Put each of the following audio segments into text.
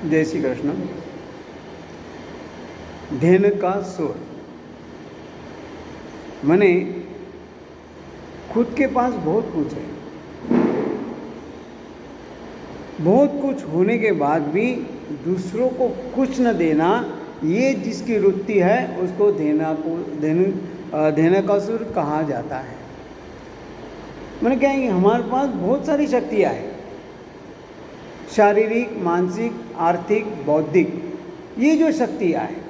जय श्री कृष्ण। धेन का सुर माने खुद के पास बहुत कुछ है, बहुत कुछ होने के बाद भी दूसरों को कुछ न देना, ये जिसकी वृत्ति है उसको धेन का सुर कहा जाता है। मैंने क्या है, हमारे पास बहुत सारी शक्तियाँ हैं, शारीरिक, मानसिक, आर्थिक, बौद्धिक। ये जो शक्तियाँ हैं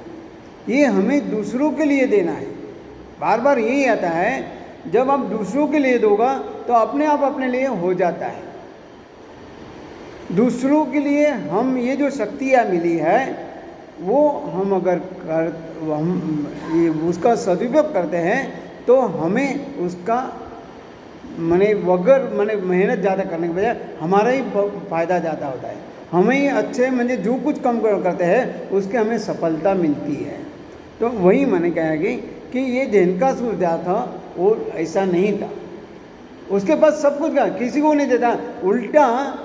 ये हमें दूसरों के लिए देना है। बार बार यही आता है, जब आप दूसरों के लिए दोगा तो अपने आप अपने लिए हो जाता है। दूसरों के लिए हम ये जो शक्तियाँ मिली है वो हम अगर उसका सदुपयोग करते हैं तो हमें उसका मेहनत ज़्यादा करने के बजाय हमारा ही फ़ायदा ज़्यादा होता है। हमें ही अच्छे जो कुछ कम करते हैं उसके हमें सफलता मिलती है। तो वही मैंने कहा कि ये धेनुकासुर था वो ऐसा नहीं था, उसके पास सब कुछ था, किसी को नहीं देता, उल्टा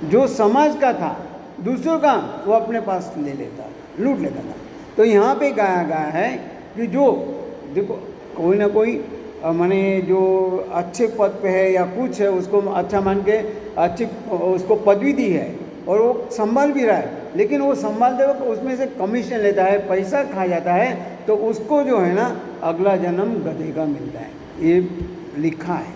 जो समाज का था दूसरों का वो अपने पास ले लेता, लूट लेता था। तो यहाँ पे कहा गया है कि जो देखो कोई ना कोई माने जो अच्छे पद पे है या कुछ है, उसको अच्छा मान के अच्छी उसको पदवी दी है और वो संभाल भी रहा है, लेकिन वो संभालते वक्त उसमें से कमीशन लेता है, पैसा खा जाता है, तो उसको जो है ना अगला जन्म गधे का मिलता है, ये लिखा है।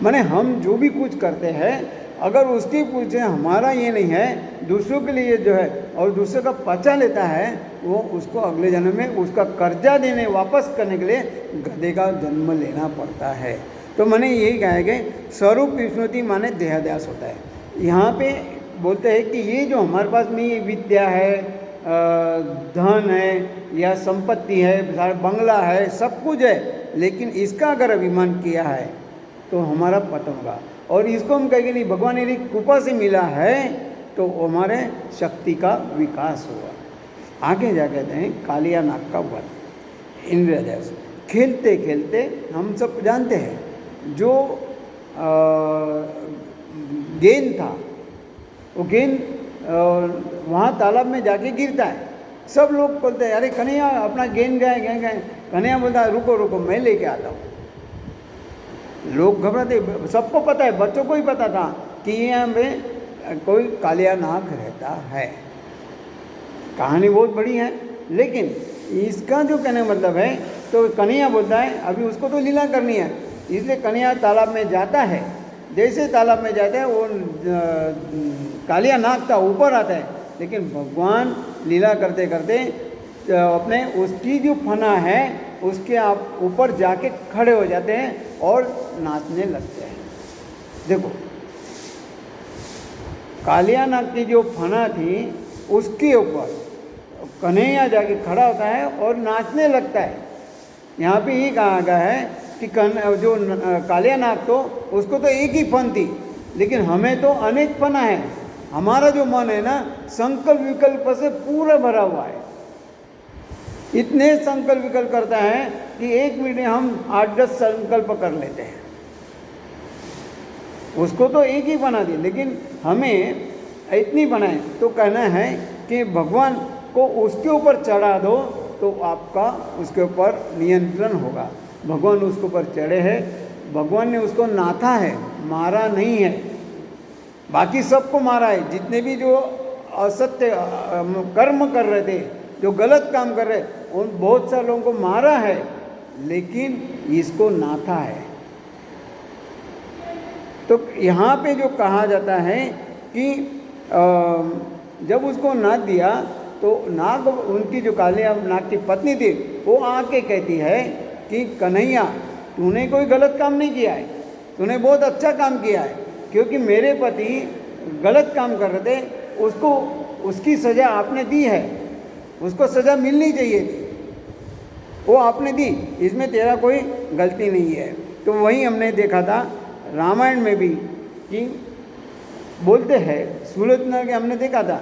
माने हम जो भी कुछ करते हैं अगर उसकी पूछे हमारा ये नहीं है, दूसरों के लिए जो है और दूसरे का पचा लेता है, वो उसको अगले जन्म में उसका कर्जा देने वापस करने के लिए गधे का जन्म लेना पड़ता है। तो मैंने यही कहा है कि स्वरूप विस्मृति माने देहाध्यास होता है। यहाँ पे बोलते हैं कि ये जो हमारे पास में विद्या है, धन है या संपत्ति है, बंगला है, सब कुछ है, लेकिन इसका अगर अभिमान किया है तो हमारा पतन होगा। और इसको हम कहेंगे नहीं, भगवान मेरी कृपा से मिला है, तो हमारे शक्ति का विकास हुआ। आगे जा कहते हैं कालिया नाग का वध, इंद्रजास। खेलते खेलते हम सब जानते हैं जो गेंद था, वो गेंद वहाँ तालाब में जाके गिरता है। सब लोग बोलते हैं अरे कन्हैया अपना गेंद गए। कन्हैया बोलता है रुको रुको मैं लेके आता हूँ। लोग घबराते, सबको पता है, बच्चों को ही पता था कि यहाँ में कोई कालिया नाग रहता है। कहानी बहुत बड़ी है, लेकिन इसका जो कहने का मतलब है, तो कन्हैया बोलता है अभी उसको तो लीला करनी है, इसलिए कन्हैया तालाब में जाता है। जैसे तालाब में जाता है वो कालिया नाग था ऊपर आता है, लेकिन भगवान लीला करते करते अपने उसकी जो फना है उसके आप ऊपर जाके खड़े हो जाते हैं और नाचने लगते हैं। देखो कालिया नाग की जो फना थी उसके ऊपर कन्हैया जाके खड़ा होता है और नाचने लगता है। यहाँ पे ये कहा गया है कि जो कालिया नाग तो उसको तो एक ही फन थी, लेकिन हमें तो अनेक फना है। हमारा जो मन है ना संकल्प विकल्प से पूरा भरा हुआ है, इतने संकल्प विकल्प करता है कि एक मिनट में हम 8-10 संकल्प कर लेते हैं। उसको तो एक ही बना दी, लेकिन हमें इतनी बनाए। तो कहना है कि भगवान को उसके ऊपर चढ़ा दो तो आपका उसके ऊपर नियंत्रण होगा। भगवान उसके ऊपर चढ़े हैं, भगवान ने उसको नाथा है, मारा नहीं है। बाकी सबको मारा है, जितने भी जो असत्य कर्म कर रहे थे, जो गलत काम कर रहे, उन बहुत सारे लोगों को मारा है, लेकिन इसको नाथा है। तो यहाँ पे जो कहा जाता है कि जब उसको नाथ दिया तो नाग, उनकी जो कालिया नाग की पत्नी थी, वो आके कहती है कि कन्हैया तूने कोई गलत काम नहीं किया है, तूने बहुत अच्छा काम किया है, क्योंकि मेरे पति गलत काम कर रहे थे, उसको उसकी सज़ा आपने दी है, उसको सज़ा मिलनी चाहिए थी, वो आपने दी, इसमें तेरा कोई गलती नहीं है। तो वही हमने देखा था रामायण में भी कि बोलते हैं सुलोचना के, हमने देखा था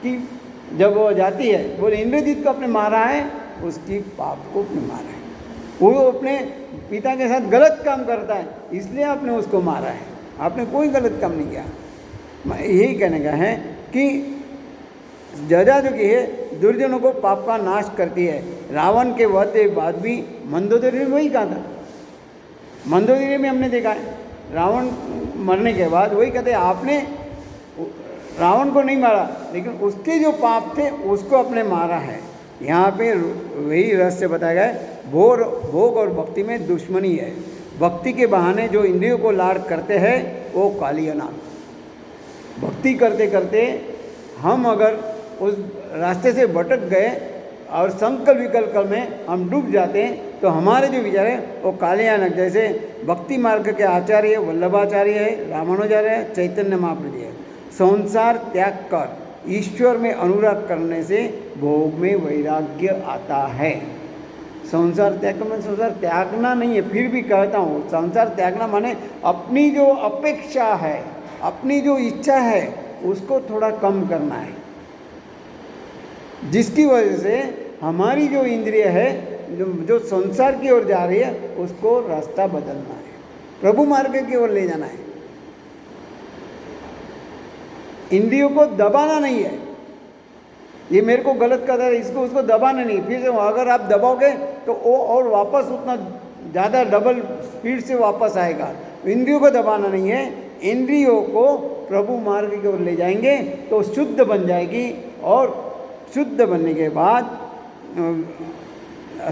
कि जब वो जाती है, बोले इंद्रजीत को अपने मारा है, उसकी पाप को अपने मारा है, वो अपने पिता के साथ गलत काम करता है, इसलिए आपने उसको मारा है, आपने कोई गलत काम नहीं किया। यही कहने का है कि जजा जो की है दुर्जनों को पाप का नाश करती है। रावण के वध के बाद भी मंदोदरी ने वही कहा था। मंदोदरी में हमने देखा है रावण मरने के बाद वही कहते आपने रावण को नहीं मारा, लेकिन उसके जो पाप थे उसको अपने मारा है। यहाँ पे वही रहस्य बताया गया है, भोग और भक्ति में दुश्मनी है। भक्ति के बहाने जो इंद्रियों को लाड़ करते हैं वो कालियानाग। भक्ति करते करते हम अगर उस रास्ते से भटक गए और संकल्प विकल्प में हम डूब जाते हैं तो हमारे जो विचार है वो कालियानक। जैसे भक्ति मार्ग के आचार्य वल्लभाचार्य है, रामानुजाचार्य है, चैतन्य महाप्रभु है। संसार त्याग कर ईश्वर में अनुराग करने से भोग में वैराग्य आता है। संसार त्याग में संसार त्यागना नहीं है, फिर भी कहता हूँ संसार त्यागना माने अपनी जो अपेक्षा है, अपनी जो इच्छा है उसको थोड़ा कम करना है, जिसकी वजह से हमारी जो इंद्रिय है जो संसार की ओर जा रही है उसको रास्ता बदलना है, प्रभु मार्ग की ओर ले जाना है। इंद्रियों को दबाना नहीं है, ये मेरे को गलत कहता है, इसको उसको दबाना नहीं। फिर से अगर आप दबाओगे तो वो और वापस उतना ज़्यादा डबल स्पीड से वापस आएगा। इंद्रियों को दबाना नहीं है, इंद्रियों को प्रभु मार्ग की ओर ले जाएंगे तो शुद्ध बन जाएगी, और शुद्ध बनने के बाद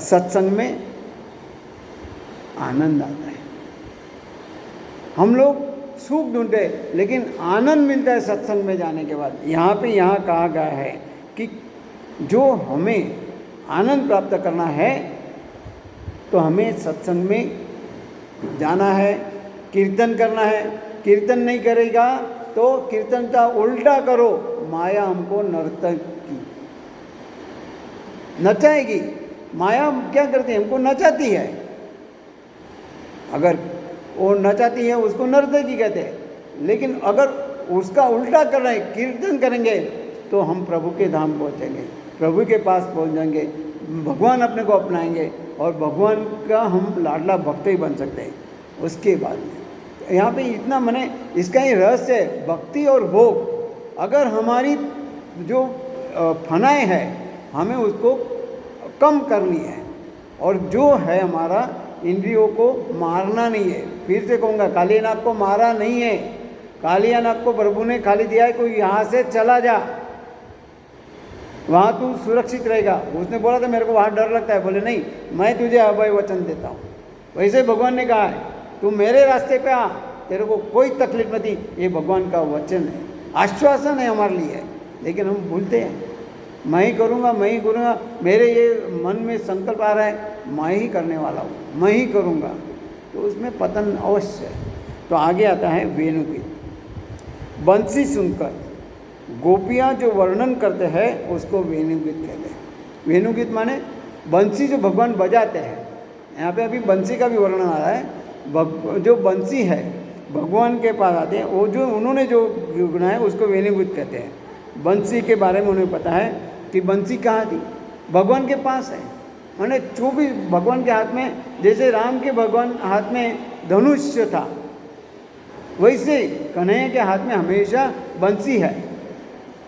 सत्संग में आनंद आता है। हम लोग सुख ढूंढते लेकिन आनंद मिलता है सत्संग में जाने के बाद। यहाँ कहा गया है कि जो हमें आनंद प्राप्त करना है तो हमें सत्संग में जाना है, कीर्तन करना है। कीर्तन नहीं करेगा तो कीर्तन का उल्टा करो, माया हमको नर्तकी नचाएगी। माया क्या करती है, हमको नचाती है। अगर वो नचाती है उसको नर्तकी कहते हैं, लेकिन अगर उसका उल्टा कर रहे हैं, कीर्तन करेंगे तो हम प्रभु के धाम पहुँचेंगे, प्रभु के पास पहुँच जाएंगे, भगवान अपने को अपनाएंगे और भगवान का हम लाडला भक्त ही बन सकते हैं। उसके बाद में यहाँ पे इतना मने इसका ही रहस्य है, भक्ति और भोग। अगर हमारी जो फनाएँ है हमें उसको कम करनी है, और जो है हमारा इंद्रियों को मारना नहीं है। फिर से कहूँगा कालियानाग को मारा नहीं है, कालियानाग को प्रभु ने खाली दिया है कोई यहाँ से चला जा, वहाँ तू सुरक्षित रहेगा। उसने बोला था मेरे को वहाँ डर लगता है, बोले नहीं मैं तुझे अभय वचन देता हूँ। वैसे भगवान ने कहा है तू मेरे रास्ते पे आ, तेरे को कोई तकलीफ नहीं। ये भगवान का वचन है, आश्वासन है हमारे लिए। लेकिन हम भूलते हैं, मैं ही करूँगा, मैं ही करूँगा, मेरे ये मन में संकल्प आ रहा है मैं ही करने वाला हूँ, मैं ही करूँगा, तो उसमें पतन अवश्य है। तो आगे आता है वेणुगीत। बंसी सुनकर गोपियाँ जो वर्णन करते हैं उसको वेणुगीत कहते हैं। वेणुगीत माने बंसी जो भगवान बजाते हैं। यहाँ पे अभी बंसी का भी वर्णन आ रहा है। जो बंसी है भगवान के पास आते हैं, वो जो उन्होंने जो गुना है उसको वेणुगीत कहते हैं। बंसी के बारे में उन्हें पता है कि बंसी कहाँ थी, भगवान के पास है। मैंने जो भी भगवान के हाथ में, जैसे राम के भगवान हाथ में धनुष्य था, वैसे कन्हैया के हाथ में हमेशा बंसी है।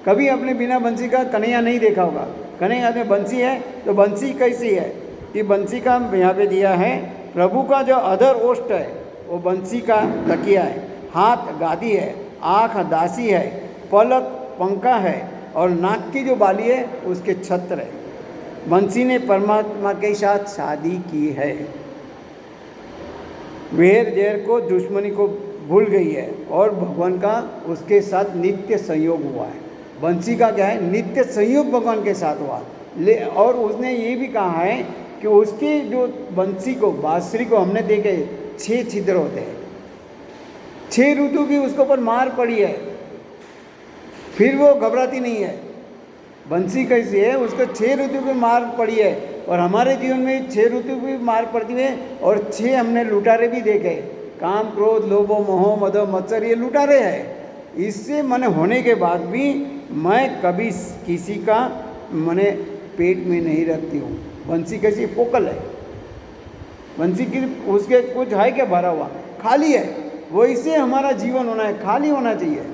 कभी अपने बिना बंसी का कन्हैया नहीं देखा होगा। कन्हैया हाथ में बंसी है, तो बंसी कैसी है कि बंसी का यहाँ पे दिया है, प्रभु का जो अधर ओष्ठ है वो बंसी का तकिया है, हाथ गादी है, आँख दासी है, पलक पंखा है, और नाक की जो बाली है उसके छत्र है। बंसी ने परमात्मा के साथ शादी की है, वेर जेर को दुश्मनी को भूल गई है, और भगवान का उसके साथ नित्य संयोग हुआ है। बंसी का क्या है, नित्य संयोग भगवान के साथ हुआ। और उसने ये भी कहा है कि उसके जो बंसी को, बांसुरी को हमने देखे 6 छिद्र होते हैं, 6 ऋतु की उसके ऊपर मार पड़ी है, फिर वो घबराती नहीं है। बंसी कैसी है, उसको 6 ऋतु की मार पड़ी है, और हमारे जीवन में 6 ऋतु की मार पड़ती है, और 6 हमने लुटारे भी देखे, काम क्रोध लोभो मोह मद मत्सर, ये लुटारे हैं। इससे मन होने के बाद भी मैं कभी किसी का मने पेट में नहीं रखती हूँ। बंसी कैसी पोकल है, बंसी की उसके कुछ है क्या भरा हुआ, खाली है। वैसे हमारा जीवन होना है, खाली होना चाहिए।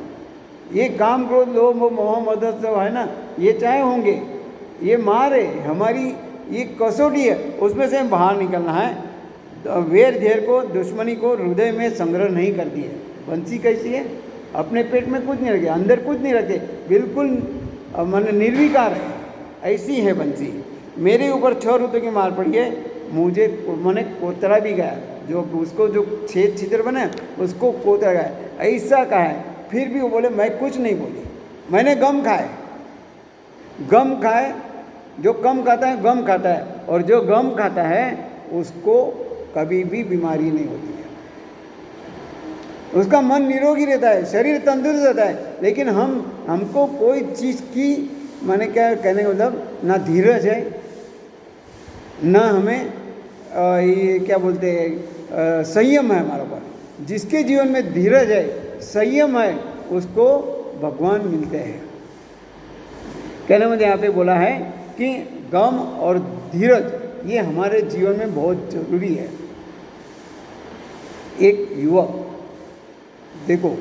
ये काम क्रोध लोभ मोह मद सब है ना, ये चाहे होंगे, ये मार है हमारी, ये कसौटी है, उसमें से बाहर निकलना है। वेर झेर को, दुश्मनी को हृदय में संग्रह नहीं करती है। बंसी कैसी है? अपने पेट में कुछ नहीं रखे, अंदर कुछ नहीं रखे, बिल्कुल मन निर्विकार है, ऐसी है बंसी। मेरे ऊपर 6 ऋतु की मार पड़ी है, मुझे मैंने कोतरा भी गया, जो उसको जो छेद छिद्र बने उसको कोतरा गया, ऐसा कहा है। फिर भी वो बोले मैं कुछ नहीं बोली, मैंने गम खाए। गम खाए, जो कम खाता है गम खाता है, और जो गम खाता है उसको कभी भी बीमारी नहीं होती है, उसका मन निरोगी रहता है, शरीर तंदुरुस्त रहता है। लेकिन हमको कोई चीज़ की, मैंने क्या कहने का मतलब, ना धीरज है, ना हमें ये क्या बोलते हैं संयम है हमारे ऊपर। जिसके जीवन में धीरज है, संयम है, उसको भगवान मिलते हैं। कहने में यहाँ पे बोला है कि गम और धीरज ये हमारे जीवन में बहुत जरूरी है। एक युवक देखो,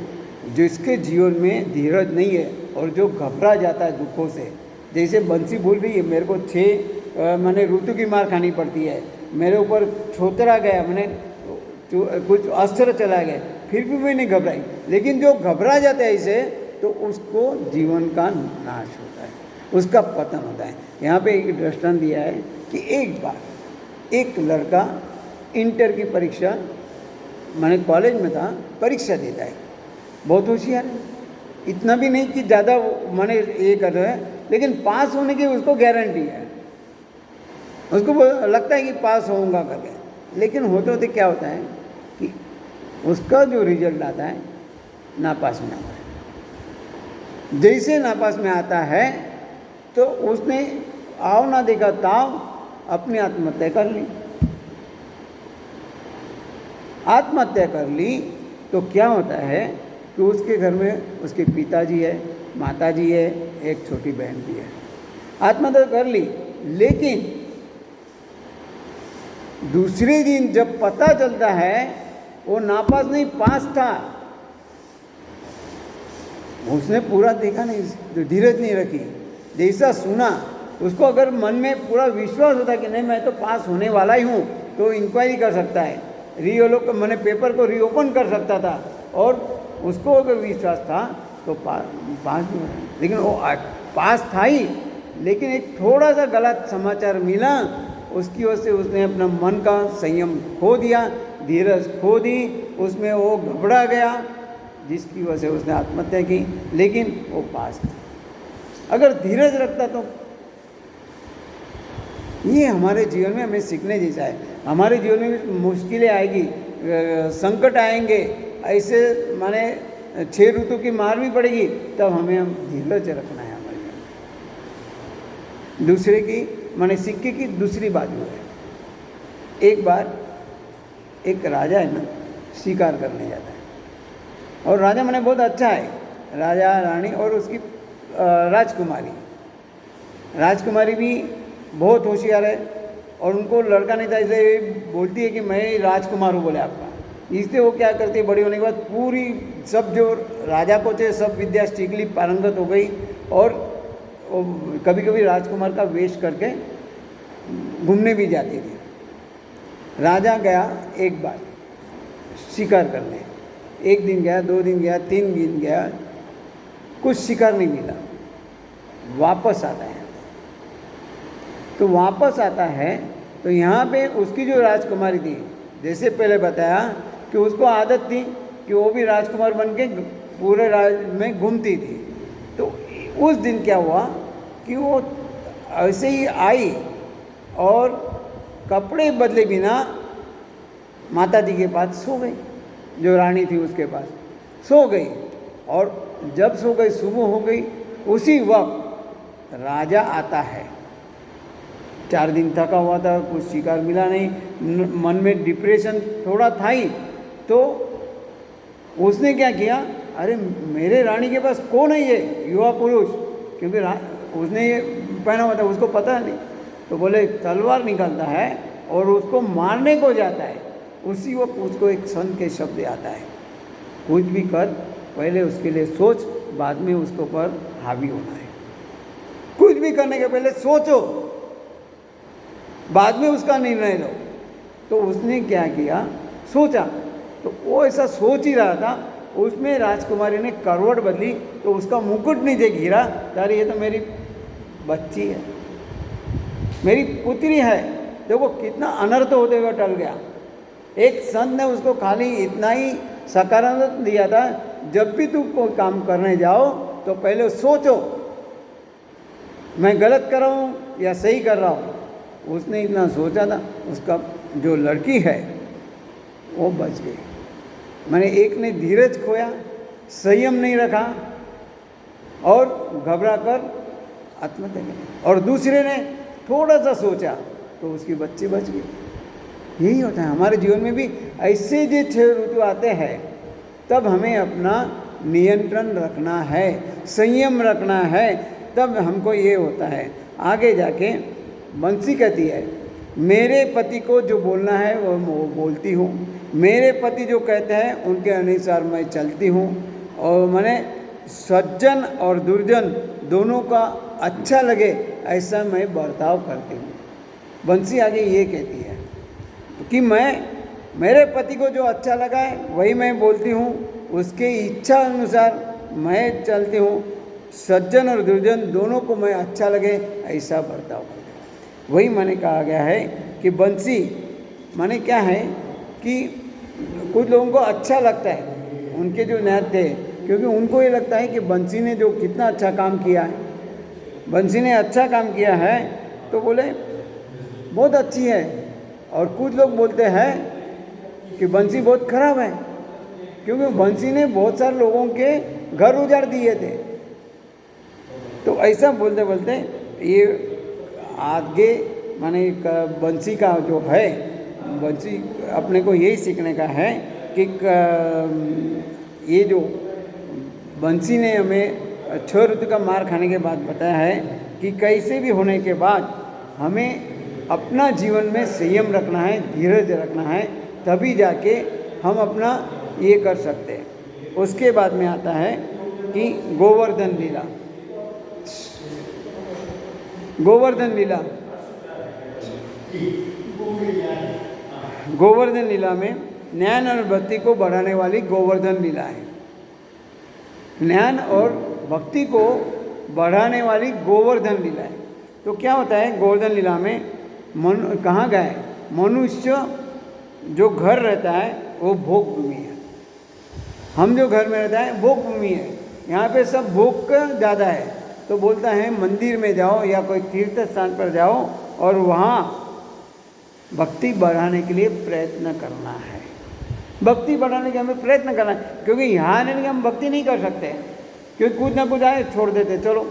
जिसके जीवन में धीरज नहीं है और जो घबरा जाता है दुखों से, जैसे बंसी बोल रही है मेरे को 6 मैंने ऋतु की मार खानी पड़ती है, मेरे ऊपर छोतरा गया, मैंने कुछ अस्त्र चला गया, फिर भी मैं नहीं घबराई। लेकिन जो घबरा जाता है इसे, तो उसको जीवन का नाश होता है, उसका पतन होता है। यहाँ पे एक दृष्टांत दिया है कि एक बार एक लड़का इंटर की परीक्षा, मैंने कॉलेज में था, परीक्षा देता है, बहुत होशियार है, इतना भी नहीं कि ज़्यादा मैंने ये कर रहा है, लेकिन पास होने की उसको गारंटी है, उसको लगता है कि पास होऊंगा करके। लेकिन होते होते क्या होता है कि उसका जो रिजल्ट आता है नापास में आता है। जैसे नापास में आता है तो उसने आओ ना देखा ताव अपनी आत्महत्या कर ली। आत्महत्या कर ली तो क्या होता है कि उसके घर में उसके पिताजी है, माताजी है, एक छोटी बहन भी है। आत्महत्या कर ली, लेकिन दूसरे दिन जब पता चलता है वो नापास नहीं पास था, उसने पूरा देखा नहीं, धीरज नहीं रखी। जैसा सुना, उसको अगर मन में पूरा विश्वास होता कि नहीं मैं तो पास होने वाला ही हूँ, तो इंक्वायरी कर सकता है, मैंने पेपर को रीओपन कर सकता था, और उसको अगर विश्वास था तो पास भी होता। लेकिन वो पास था ही, लेकिन एक थोड़ा सा गलत समाचार मिला, उसकी वजह से उसने अपना मन का संयम खो दिया, धीरज खो दी, उसमें वो घबरा गया, जिसकी वजह से उसने आत्महत्या की। लेकिन वो पास था। अगर धीरज रखता तो ये हमारे जीवन में हमें सीखने जैसा है। हमारे जीवन में भी मुश्किलें आएगी, संकट आएंगे, ऐसे माने 6 ऋतु की मार भी पड़ेगी, तब हमें धीरज रखना है हमारे जीवन में। दूसरे की माने सिक्के की दूसरी बाजू है। एक बार एक राजा है ना, शिकार करने जाता है, और राजा माने बहुत अच्छा है, राजा रानी और उसकी राजकुमारी भी बहुत होशियार है, और उनको लड़का नहीं था, इसलिए बोलती है कि मैं राजकुमार हूँ बोले आपका। इसलिए वो क्या करती है, बड़ी होने के बाद पूरी सब जो राजा को थे सब विद्या सीखली, पारंगत हो गई, और कभी कभी राजकुमार का वेश करके घूमने भी जाती थी। राजा गया एक बार शिकार करने, 1 दिन गया, 2 दिन गया, 3 दिन गया, कुछ शिकार नहीं मिला। वापस आता है, तो वापस आता है तो यहाँ पे उसकी जो राजकुमारी थी, जैसे पहले बताया कि उसको आदत थी कि वो भी राजकुमार बन के पूरे राज में घूमती थी। तो उस दिन क्या हुआ कि वो ऐसे ही आई और कपड़े बदले बिना माता जी के पास सो गई, जो रानी थी उसके पास सो गई, और जब सो गई सुबह हो गई, उसी वक्त राजा आता है। 4 दिन थका हुआ था, कुछ शिकार मिला नहीं, मन में डिप्रेशन थोड़ा था ही, तो उसने क्या किया, अरे मेरे रानी के पास कौन है ये युवा पुरुष, क्योंकि उसने ये पहना हुआ था, उसको पता नहीं, तो बोले तलवार निकालता है और उसको मारने को जाता है। उसी वक्त उसको एक संत के शब्द आता है, कुछ भी कर पहले उसके लिए सोच बाद में उसके ऊपर हावी होना है। कुछ भी करने के पहले सोचो, बाद में उसका निर्णय लो। तो उसने क्या किया, सोचा, तो वो ऐसा सोच ही रहा था, उसमें राजकुमारी ने करवट बदली तो उसका मुकुट नीचे गिरा। अरे ये तो मेरी बच्ची है, मेरी पुत्री है। देखो कितना अनर्थ होते हुए टल गया। एक संत ने उसको खाली इतना ही सकारात्मक दिया था, जब भी तुम कोई काम करने जाओ तो पहले सोचो मैं गलत कर रहा हूँ या सही कर रहा हूँ। उसने इतना सोचा था, उसका जो लड़की है वो बच गई। मैंने एक ने धीरज खोया, संयम नहीं रखा और घबरा कर आत्महत्या की, और दूसरे ने थोड़ा सा सोचा तो उसकी बच्ची बच गई। यही होता है हमारे जीवन में भी। ऐसे जो 6 ऋतु आते हैं तब हमें अपना नियंत्रण रखना है, संयम रखना है, तब हमको ये होता है। आगे जाके बंसी कहती है, मेरे पति को जो बोलना है वो बोलती हूँ, मेरे पति जो कहते हैं उनके अनुसार मैं चलती हूँ, और मैंने सज्जन और दुर्जन दोनों का अच्छा लगे ऐसा मैं बर्ताव करती हूँ। बंसी आगे ये कहती है कि मेरे पति को जो अच्छा लगा है वही मैं बोलती हूँ, उसके इच्छा अनुसार मैं चलती हूँ, सज्जन और दुर्जन दोनों को मैं अच्छा लगे ऐसा बर्ताव करती हूँ। वही मैंने कहा गया है कि बंसी माने क्या है कि कुछ लोगों को अच्छा लगता है उनके जो नृत्य थे, क्योंकि उनको ये लगता है कि बंसी ने जो कितना अच्छा काम किया है, बंसी ने अच्छा काम किया है तो बोले बहुत अच्छी है। और कुछ लोग बोलते हैं कि बंसी बहुत खराब है, क्योंकि बंसी ने बहुत सारे लोगों के घर उजाड़ दिए थे। तो ऐसा बोलते बोलते ये आगे माने बंसी का जो है, बंसी अपने को यही सीखने का है कि ये जो बंसी ने हमें 6 ऋतु का मार खाने के बाद बताया है कि कैसे भी होने के बाद हमें अपना जीवन में संयम रखना है, धीरज रखना है, तभी जाके हम अपना ये कर सकते हैं। उसके बाद में आता है कि गोवर्धन लीला। गोवर्धन लीला, गोवर्धन लीला में ज्ञान और भक्ति को बढ़ाने वाली गोवर्धन लीला है। ज्ञान और भक्ति को बढ़ाने वाली गोवर्धन लीला है। तो क्या होता है गोवर्धन लीला में, कहाँ गए, मनुष्य जो घर रहता है वो भोग भूमि है, हम जो घर में रहता है भोग भूमि है। यहाँ पे सब भोग का ज़्यादा है, तो बोलता है मंदिर में जाओ या कोई तीर्थ स्थान पर जाओ और वहाँ भक्ति बढ़ाने के लिए प्रयत्न करना है। भक्ति बढ़ाने के हमें प्रयत्न करना है, क्योंकि यहाँ आने के हम भक्ति नहीं कर सकते, क्योंकि कुछ ना कुछ आए छोड़ देते, चलो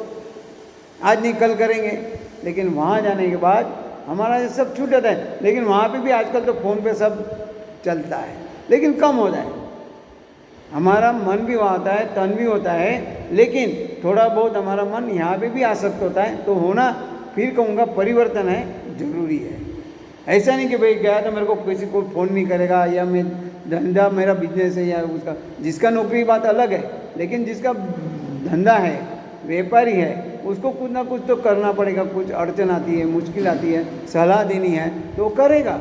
आज नहीं कल करेंगे। लेकिन वहाँ जाने के बाद हमारा ये सब छूट जाता है। लेकिन वहाँ पे भी आजकल तो फ़ोन पे सब चलता है, लेकिन कम हो जाए। हमारा मन भी वहाँ होता है, तन भी होता है, लेकिन थोड़ा बहुत हमारा मन यहाँ पे भी आसक्त होता है। तो होना, फिर कहूँगा परिवर्तन है, जरूरी है। ऐसा नहीं कि भाई गया तो मेरे को किसी को फ़ोन नहीं करेगा, या मैं धंधा मेरा बिजनेस है या उसका, जिसका नौकरी बात अलग है, लेकिन जिसका धंधा है, व्यापारी है, उसको कुछ ना कुछ तो करना पड़ेगा। कुछ अड़चन आती है, मुश्किल आती है, सलाह देनी है तो करेगा।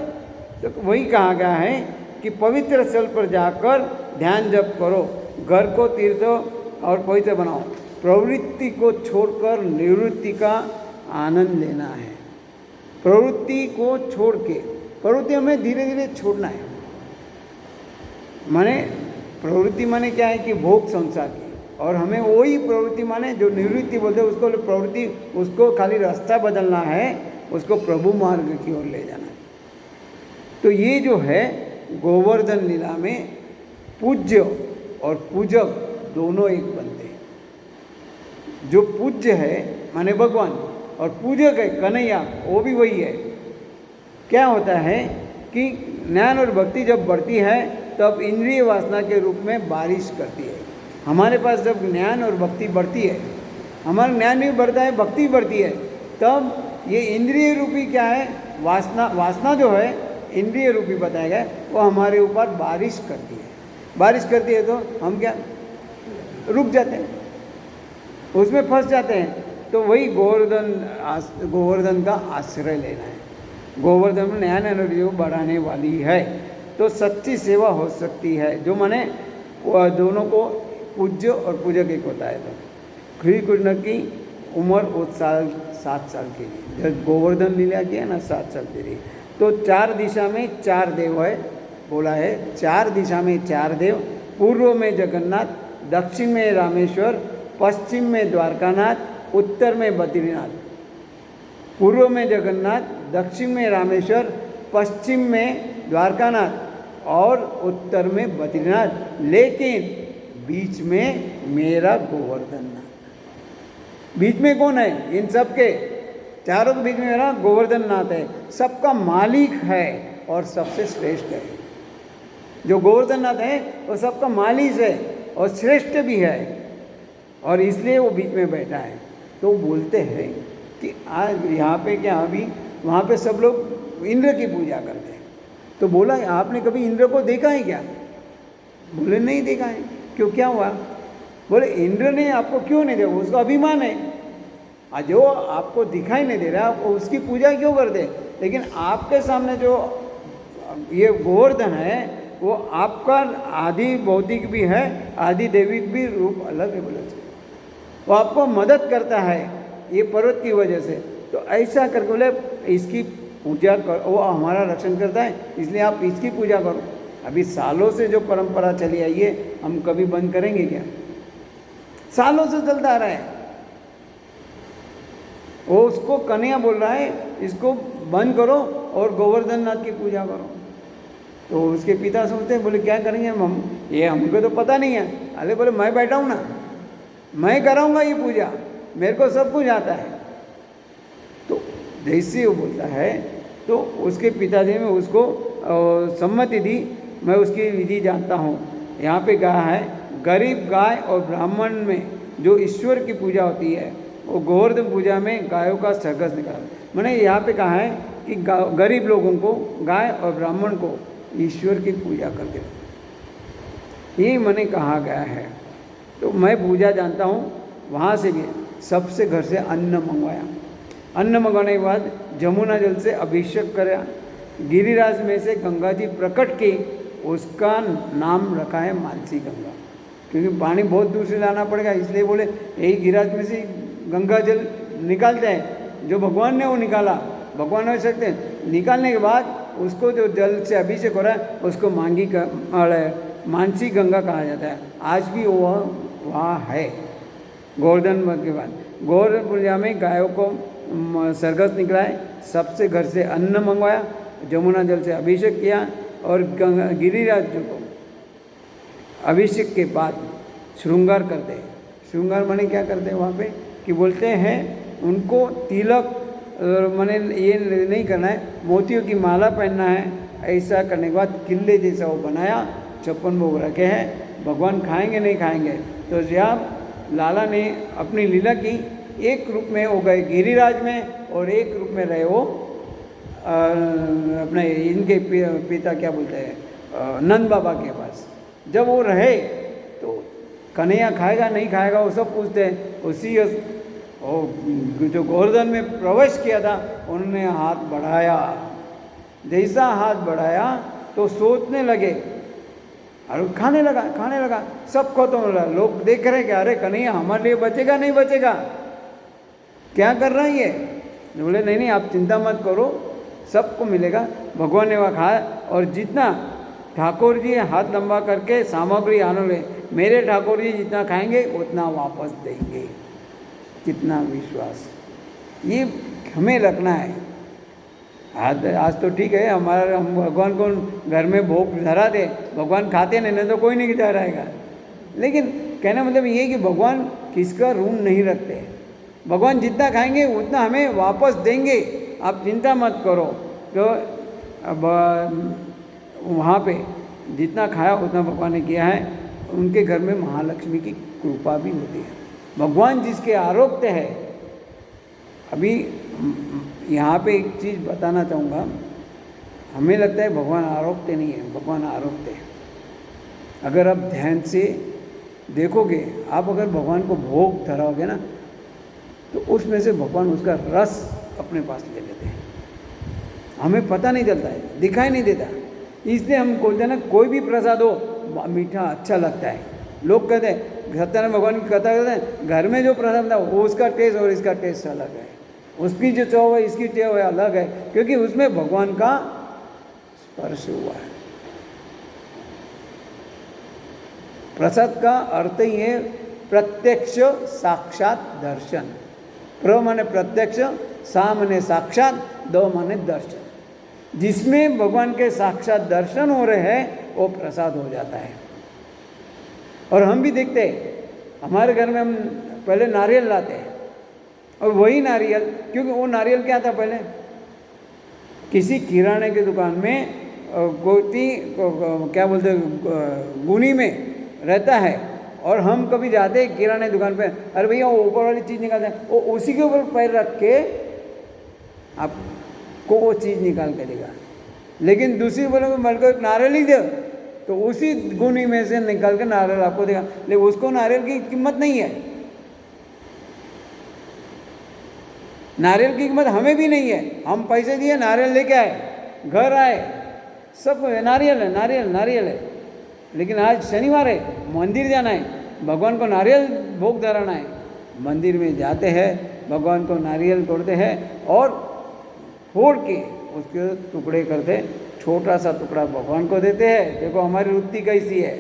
तो वही कहा गया है कि पवित्र स्थल पर जाकर ध्यान जप करो, घर को तीर्थ और पवित्र बनाओ, प्रवृत्ति को छोड़कर निवृत्ति का आनंद लेना है। प्रवृत्ति को छोड़ के, प्रवृत्ति हमें धीरे धीरे छोड़ना है। माने प्रवृत्ति माने क्या है कि भोग संसार की, और हमें वही प्रवृत्ति माने जो निवृत्ति बोलते हैं उसको प्रवृत्ति, उसको खाली रास्ता बदलना है, उसको प्रभु मार्ग की ओर ले जाना है। तो ये जो है गोवर्धन लीला में पूज्य और पूजक दोनों एक बनते हैं। जो पूज्य है माने भगवान, और पूजक है कन्हैया, वो भी वही है। क्या होता है कि ज्ञान और भक्ति जब बढ़ती है तब इंद्रिय वासना के रूप में बारिश करती है। हमारे पास जब ज्ञान और भक्ति बढ़ती है, हमारा ज्ञान भी बढ़ता है, भक्ति बढ़ती है, तब ये इंद्रिय रूपी क्या है, वासना, वासना जो है इंद्रिय रूपी बताया गया, वो हमारे ऊपर बारिश करती है। बारिश करती है तो हम क्या रुक जाते हैं, उसमें फंस जाते हैं। तो वही गोवर्धन का आश्रय लेना है। गोवर्धन में ज्ञान एनर्जी बढ़ाने वाली है, तो सच्ची सेवा हो सकती है। जो माने दोनों को पूज्य और पूजक एक होता है। तो श्री कृष्ण की उम्र उस साल 7 साल की थी जब गोवर्धन लीला किया ना, 7 साल की थी। तो 4 दिशा में 4 देव है, बोला है 4 दिशा में 4 देव। पूर्व में जगन्नाथ, दक्षिण में रामेश्वर, पश्चिम में द्वारकानाथ, उत्तर में बद्रीनाथ। पूर्व में जगन्नाथ, दक्षिण में रामेश्वर, पश्चिम में द्वारकानाथ और उत्तर में बद्रीनाथ, लेकिन बीच में मेरा गोवर्धन नाथ। बीच में कौन है इन सब के? चारों के बीच में मेरा गोवर्धन नाथ है, सबका मालिक है और सबसे श्रेष्ठ है। जो गोवर्धन नाथ है वो सबका मालिक है और श्रेष्ठ भी है, और इसलिए वो बीच में बैठा है। तो बोलते हैं कि आज यहाँ पे क्या, अभी वहाँ पे सब लोग इंद्र की पूजा करते हैं। तो बोला आपने कभी इंद्र को देखा है क्या? बोले नहीं देखा है। क्यों, क्या हुआ? बोले इंद्र ने आपको क्यों नहीं देखा? उसका अभिमान है, जो आपको दिखाई नहीं दे रहा उसकी पूजा क्यों करते? लेकिन आपके सामने जो ये गोवर्धन है वो आपका आदि भौतिक भी है, आदि दैविक भी रूप अलग है। बोले वो आपको मदद करता है ये पर्वत की वजह से। तो ऐसा करके बोले इसकी पूजा कर, वो हमारा रक्षण करता है, इसलिए आप इसकी पूजा करो। अभी सालों से जो परंपरा चली आई है, हम कभी बंद करेंगे क्या? सालों से चलता आ रहा है। वो उसको कन्हैया बोल रहा है इसको बंद करो और गोवर्धन नाथ की पूजा करो। तो उसके पिता सोचते हैं, बोले क्या करेंगे हम, ये हमको तो पता नहीं है। अरे बोले मैं बैठा हूँ ना, मैं कराऊंगा ये पूजा, मेरे को सब कुछ आता है। तो जैसे वो बोलता है तो उसके पिताजी ने उसको सम्मति दी, मैं उसकी विधि जानता हूँ। यहाँ पे कहा है गरीब गाय और ब्राह्मण में जो ईश्वर की पूजा होती है वो गोवर्धन पूजा में गायों का सरघस निकाला। मैंने यहाँ पे कहा है कि गरीब लोगों को, गाय और ब्राह्मण को ईश्वर की पूजा करते, ये मैंने कहा गया है। तो मैं पूजा जानता हूँ। वहाँ से भी सबसे घर से अन्न मंगवाया, अन्न मंगवाने के बाद जमुना जल से अभिषेक कराया, गिरिराज में से गंगा जी प्रकट की, उसका नाम रखा है मानसी गंगा, क्योंकि पानी बहुत दूर से लाना पड़ेगा, इसलिए बोले यही गिरिराज में से गंगा जल निकालते हैं। जो भगवान ने वो निकाला, भगवान हो सकते हैं। निकालने के बाद उसको जो जल से अभिषेक हो रहा है उसको मानसी गंगा कहा जाता है। आज भी वो वहाँ है। गोवर्धन के बाद गोवर्धन पूजा में गायों को सरघस निकलाए, सबसे घर से अन्न मंगवाया, जमुना जल से अभिषेक किया और गिरिराज जी को अभिषेक के बाद श्रृंगार करते हैं। श्रृंगार माने क्या करते हैं वहाँ पे कि बोलते हैं उनको तिलक माने ये नहीं करना है, मोतियों की माला पहनना है। ऐसा करने के बाद किले जैसा वो बनाया, 56 भोग रखे हैं। भगवान खाएंगे नहीं खाएंगे। तो जब लाला ने अपनी लीला की, एक रूप में वो गए गिरिराज में और एक रूप में रहे वो अपने इनके पिता क्या बोलते हैं नंद बाबा के पास। जब वो रहे तो कन्हैया खाएगा नहीं खाएगा वो सब पूछते हैं। उसी जो गोवर्धन में प्रवेश किया था उन्होंने हाथ बढ़ाया, जैसा हाथ बढ़ाया तो सोचने लगे और खाने लगा, सब खत्म हो रहा। लोग देख रहे कि अरे कन्हैया हमारे लिए बचेगा नहीं बचेगा, क्या कर रहा है ये? बोले नहीं आप चिंता मत करो, सबको मिलेगा। भगवान ने वह खाया और जितना ठाकुर जी हाथ लंबा करके सामग्री आने ले, मेरे ठाकुर जी जितना खाएंगे उतना वापस देंगे। कितना विश्वास ये हमें रखना है। आज तो ठीक है हमारा, हम भगवान को घर में भोग धरा दे, भगवान खाते नहीं तो कोई नहीं धराएगा। लेकिन कहना मतलब ये कि भगवान किसका ऋण नहीं रखते। भगवान जितना खाएंगे उतना हमें वापस देंगे, आप चिंता मत करो। तो अब वहाँ पे जितना खाया उतना भगवान ने किया है। उनके घर में महालक्ष्मी की कृपा भी होती है। भगवान जिसके आरोग्य है। अभी यहाँ पे एक चीज़ बताना चाहूँगा, हमें लगता है भगवान आरोग्य नहीं है, भगवान आरोग्य है। अगर आप ध्यान से देखोगे आप, अगर भगवान को भोग धराओगे ना तो उसमें से भगवान उसका रस अपने पास ले लेते हैं, हमें पता नहीं चलता है, दिखाई नहीं देता। इसलिए हम बोलते हैं ना, कोई भी प्रसाद हो मीठा अच्छा लगता है। लोग कहते हैं सत्यनारायण भगवान की कथा करते हैं, घर में जो प्रसाद था वो उसका टेस्ट और इसका टेस्ट अलग है, उसकी जो चाव है इसकी चाव है अलग है, क्योंकि उसमें भगवान का स्पर्श हुआ है। प्रसाद का अर्थ ही है प्रत्यक्ष साक्षात दर्शन। प्र माने प्रत्यक्ष, सा माने साक्षात, द माने दर्शन। जिसमें भगवान के साक्षात दर्शन हो रहे हैं वो प्रसाद हो जाता है। और हम भी देखते हैं, हमारे घर में हम पहले नारियल लाते हैं, और वही नारियल, क्योंकि वो नारियल क्या था पहले, किसी किराने की दुकान में गोती क्या बोलते गुनी में रहता है, और हम कभी जाते हैं किराने दुकान पे, अरे भैया वो ऊपर वाली चीज़ निकालते हैं, वो उसी के ऊपर पैर रख के आपको वो चीज़ निकाल के देगा। लेकिन दूसरी बोलोगे मेरे को एक नारियल ही दे, तो उसी गुनी में से निकाल के नारियल आपको देगा, लेकिन उसको नारियल की कीमत नहीं है, नारियल की कीमत हमें भी नहीं है। हम पैसे दिए, नारियल लेके आए, घर आए, सब नारियल है, नारियल नारियल है। लेकिन आज शनिवार है, मंदिर जाना है, भगवान को नारियल भोग धराना है, मंदिर में जाते हैं, भगवान को नारियल तोड़ते हैं और फोड़ के उसके टुकड़े करते, छोटा सा टुकड़ा भगवान को देते हैं। देखो हमारी वृत्ति कैसी है,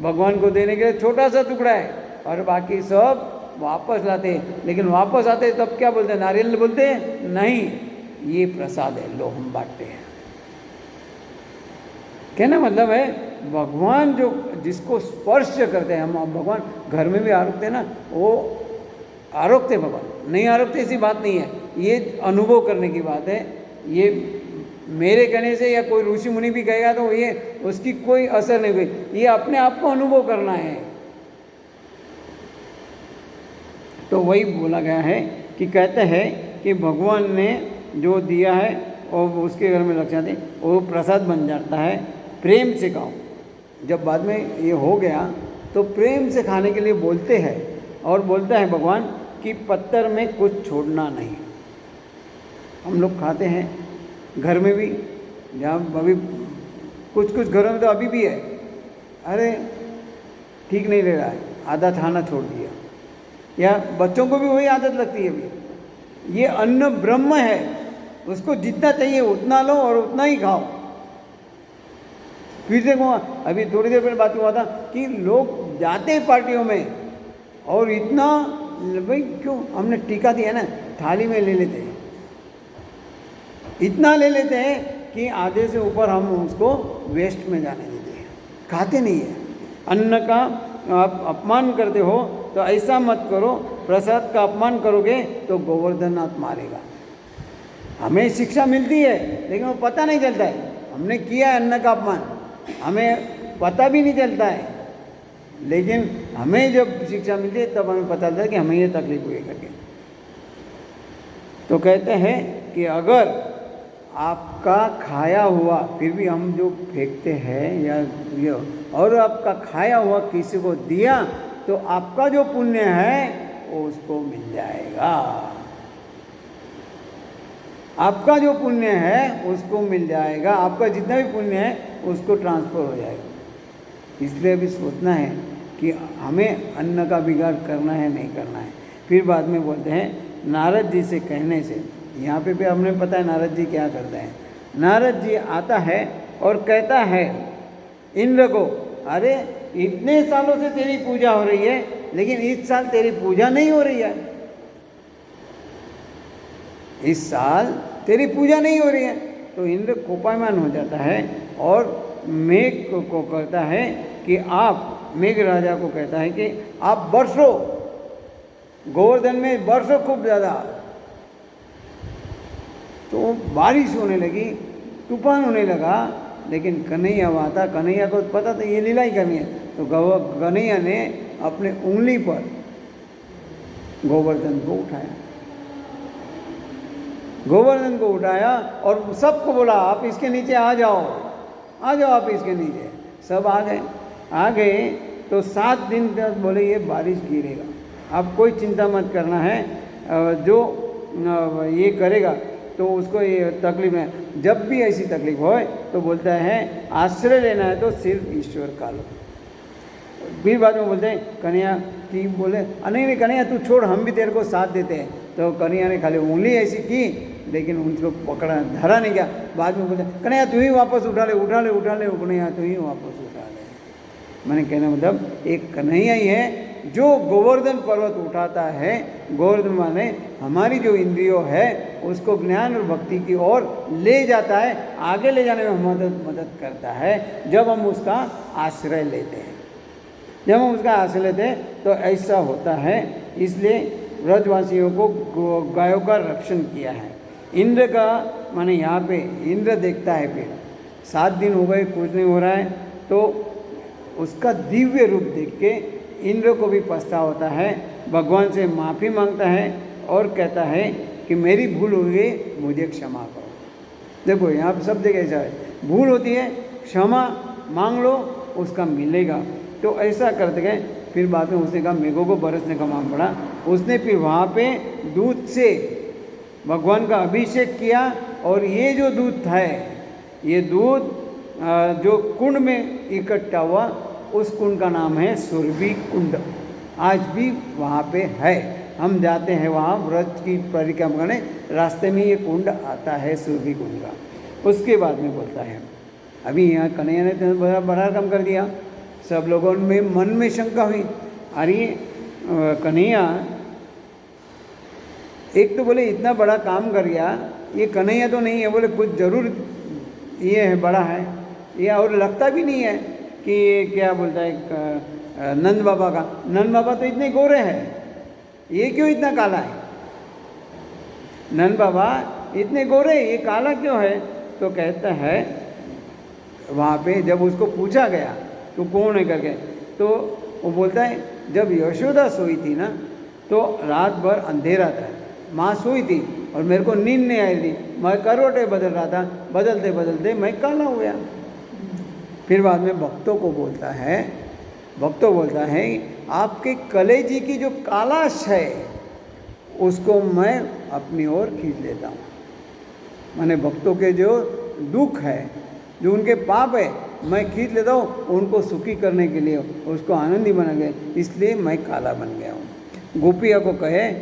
भगवान को देने के लिए छोटा सा टुकड़ा है, और बाकी सब वापस लाते हैं। लेकिन वापस आते हैं तब क्या बोलते हैं, नारियल बोलते हैं? नहीं, ये प्रसाद है, लो हम बांटते हैं। कहना मतलब है भगवान जो जिसको स्पर्श करते हैं, हम भगवान घर में भी आरोपते हैं ना, वो आरोपते भगवान नहीं आरोपते, ऐसी बात नहीं है, ये अनुभव करने की बात है। ये मेरे कहने से या कोई ऋषि मुनि भी कहेगा तो ये उसकी कोई असर नहीं हुई, ये अपने आप को अनुभव करना है। तो वही बोला गया है कि कहते हैं कि भगवान ने जो दिया है और उसके घर में लग जाते वो प्रसाद बन जाता है। प्रेम से खाओ। जब बाद में ये हो गया तो प्रेम से खाने के लिए बोलते हैं, और बोलता है भगवान कि पत्थर में कुछ छोड़ना नहीं। हम लोग खाते हैं घर में भी, जहाँ अभी कुछ कुछ घरों में तो अभी भी है, अरे ठीक नहीं ले रहा है, आधा खाना छोड़ दिया, या बच्चों को भी वही आदत लगती है अभी। ये अन्न ब्रह्म है, उसको जितना चाहिए उतना लो और उतना ही खाओ। फिर से अभी थोड़ी देर पहले बात हुआ था कि लोग जाते हैं पार्टियों में और इतना, भाई क्यों, हमने टीका दिया ना, थाली में ले लेते हैं, इतना ले लेते हैं कि आधे से ऊपर हम उसको वेस्ट में जाने देते हैं, खाते नहीं है। अन्न का आप अपमान करते हो तो ऐसा मत करो, प्रसाद का अपमान करोगे तो गोवर्धन नाथ मारेगा। हमें शिक्षा मिलती है लेकिन वो पता नहीं चलता है, हमने किया अन्न का अपमान, हमें पता भी नहीं चलता है। लेकिन हमें जब शिक्षा मिलती है तब हमें पता चलता है कि हमें ये तकलीफ हुई करके। तो कहते हैं कि अगर आपका खाया हुआ, फिर भी हम जो फेंकते हैं या ये, और आपका खाया हुआ किसी को दिया तो आपका जो पुण्य है वो उसको मिल जाएगा, आपका जो पुण्य है उसको मिल जाएगा, आपका जितना भी पुण्य है उसको ट्रांसफ़र हो जाएगा। इसलिए अभी सोचना है कि हमें अन्न का बिगाड़ करना है नहीं करना है। फिर बाद में बोलते हैं नारद जी से कहने से, यहाँ पे भी हमने पता है नारद जी क्या करते हैं। नारद जी आता है और कहता है इंद्र को, अरे इतने सालों से तेरी पूजा हो रही है लेकिन इस साल तेरी पूजा नहीं हो रही है, इस साल तेरी पूजा नहीं हो रही है। तो इंद्र कोपायमान हो जाता है और मेघ को कहता है कि आप, मेघ राजा को कहता है कि आप बरसो, गोवर्धन में बरसो खूब ज़्यादा। तो बारिश होने लगी, तूफान होने लगा, लेकिन कन्हैया वहाँ था, कन्हैया को पता था ये लीला ही करनी है। तो कन्हैया ने अपने उंगली पर गोवर्धन को उठाया, गोवर्धन को उठाया और सबको बोला आप इसके नीचे आ जाओ, आ जाओ आप इसके नीचे। सब आ गए तो 7 दिन तक बोले ये बारिश गिरेगा, आप कोई चिंता मत करना है, जो ये करेगा तो उसको ये तकलीफ है। जब भी ऐसी तकलीफ हो तो बोलता है आश्रय लेना है तो सिर्फ ईश्वर का लो। फिर बाद में बोलते हैं कन्हैया की बोले नहीं नहीं कन्हैया तू छोड़, हम भी तेरे को साथ देते हैं। तो कन्हैया ने खाली उंगली ऐसी की लेकिन उनको पकड़ा धरा नहीं गया। बाद में बोलते कन्हैया तू ही वापस उठा ले कन्हैया तू ही वापस उठा ले। मैंने कहना मतलब एक कन्हैया ही है जो गोवर्धन पर्वत उठाता है। गोवर्धन माने हमारी जो इंद्रियों है उसको ज्ञान और भक्ति की ओर ले जाता है, आगे ले जाने में मदद करता है जब हम उसका आश्रय लेते हैं। जब हम उसका आश्रय लेते हैं तो ऐसा होता है। इसलिए ब्रजवासियों को गायों का रक्षण किया है। इंद्र का माने यहाँ पे इंद्र देखता है, फिर 7 दिन हो गए कुछ नहीं हो रहा है, तो उसका दिव्य रूप देख के इंद्र को भी पछतावा होता है, भगवान से माफ़ी मांगता है और कहता है कि मेरी भूल हुई है, मुझे क्षमा करो। देखो यहाँ पर सब जगह ऐसा है, भूल होती है क्षमा मांग लो उसका मिलेगा। तो ऐसा करते गए। फिर बाद में उसने कहा मेघों को बरसने का मांग पड़ा। उसने फिर वहाँ पे दूध से भगवान का अभिषेक किया और ये जो दूध है, ये दूध जो कुंड में इकट्ठा हुआ उस कुंड का नाम है सुरभि कुंड। आज भी वहाँ पे है, हम जाते हैं वहाँ व्रत की परिक्रमा करने, रास्ते में ये कुंड आता है सुरभि कुंड का। उसके बाद में बोलता है अभी यहाँ कन्हैया ने तो बड़ा काम कर दिया। सब लोगों में मन में शंका हुई, अरे कन्हैया एक तो बोले इतना बड़ा काम कर गया, ये कन्हैया तो नहीं है, बोले कुछ ज़रूर ये है बड़ा है ये, और लगता भी नहीं है कि ये क्या बोलता है नंद बाबा का। नंद बाबा तो इतने गोरे हैं, ये क्यों इतना काला है? नंद बाबा इतने गोरे, ये काला क्यों है? तो कहता है वहाँ पे जब उसको पूछा गया तो कौन है करके, तो वो बोलता है जब यशोदा सोई थी ना तो रात भर अंधेरा था, माँ सोई थी और मेरे को नींद नहीं आई थी, मैं करवटें बदल रहा था, बदलते बदलते मैं काला हो गया। फिर बाद में भक्तों बोलता है आपके कलेजी की जो कालाश है उसको मैं अपनी ओर खींच लेता हूँ। माने भक्तों के जो दुख है, जो उनके पाप है, मैं खींच लेता हूँ उनको सुखी करने के लिए, उसको आनंदी बना गया, इसलिए मैं काला बन गया हूँ। गोपिया को कहे,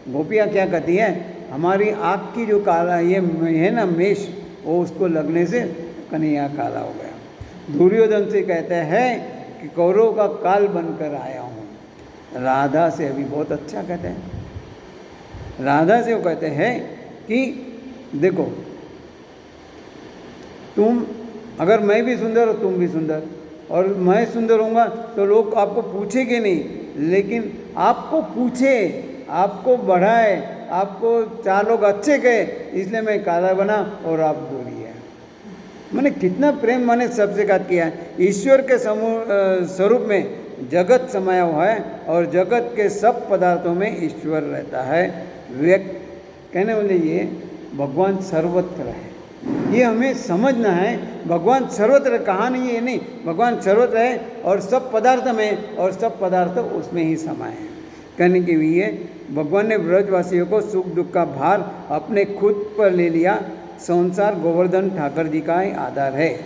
गोपिया क्या कहती है, हमारी आँख की जो काला ये है ना मेष, वो उसको लगने से कन्हैया काला हो गया। दुर्योधन से कहते हैं कि कौरव का काल बनकर आया हूँ। राधा से अभी बहुत अच्छा कहते हैं। राधा से वो कहते हैं कि देखो तुम, अगर मैं भी सुंदर और तुम भी सुंदर, और मैं सुंदर होऊंगा तो लोग आपको पूछेंगे नहीं, लेकिन आपको पूछे, आपको बढ़ाए, आपको 4 लोग अच्छे कहे, इसलिए मैं काला बना और आप गोरी है। मैंने कितना प्रेम मैंने सबसे बात किया है। ईश्वर के स्वरूप में जगत समाया हुआ है और जगत के सब पदार्थों में ईश्वर रहता है। कहने वाले ये भगवान सर्वत्र है, ये हमें समझना है। भगवान सर्वत्र कहाँ नहीं है, ये नहीं, भगवान सर्वत्र है और सब पदार्थ में, और सब पदार्थ उसमें ही समाये हैं। कहने के लिए भगवान ने ब्रजवासियों को सुख दुख का भार अपने खुद पर ले लिया। संसार गोवर्धन ठाकुर जी का ही आधार है।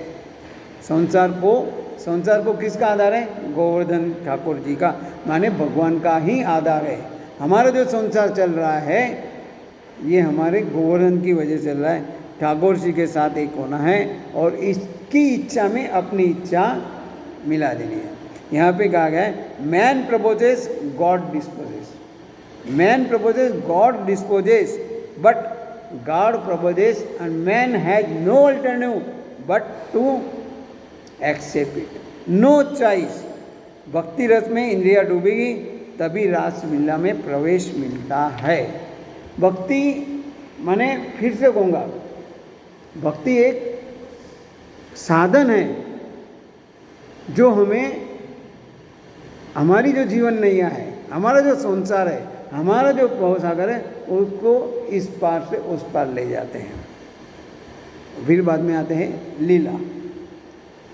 संसार को किसका आधार है? गोवर्धन ठाकुर जी का, माने भगवान का ही आधार है। हमारा जो संसार चल रहा है ये हमारे गोवर्धन की वजह से चल रहा है। ठाकुर जी के साथ एक होना है और इसकी इच्छा में अपनी इच्छा मिला देनी है। यहाँ पे कहा गया है man proposes God disposes, man proposes God disposes, but God proposes and man has no alternative but to accept it, no choice. भक्ति रस में इंद्रिया डूबेगी तभी रासलीला में प्रवेश मिलता है। भक्ति माने फिर से कहूँगा, भक्ति एक साधन है जो हमें हमारी जो जीवन नैया है, हमारा जो संसार है, हमारा जो भवसागर है, उसको इस पार से उस पार ले जाते हैं। फिर बाद में आते हैं लीला,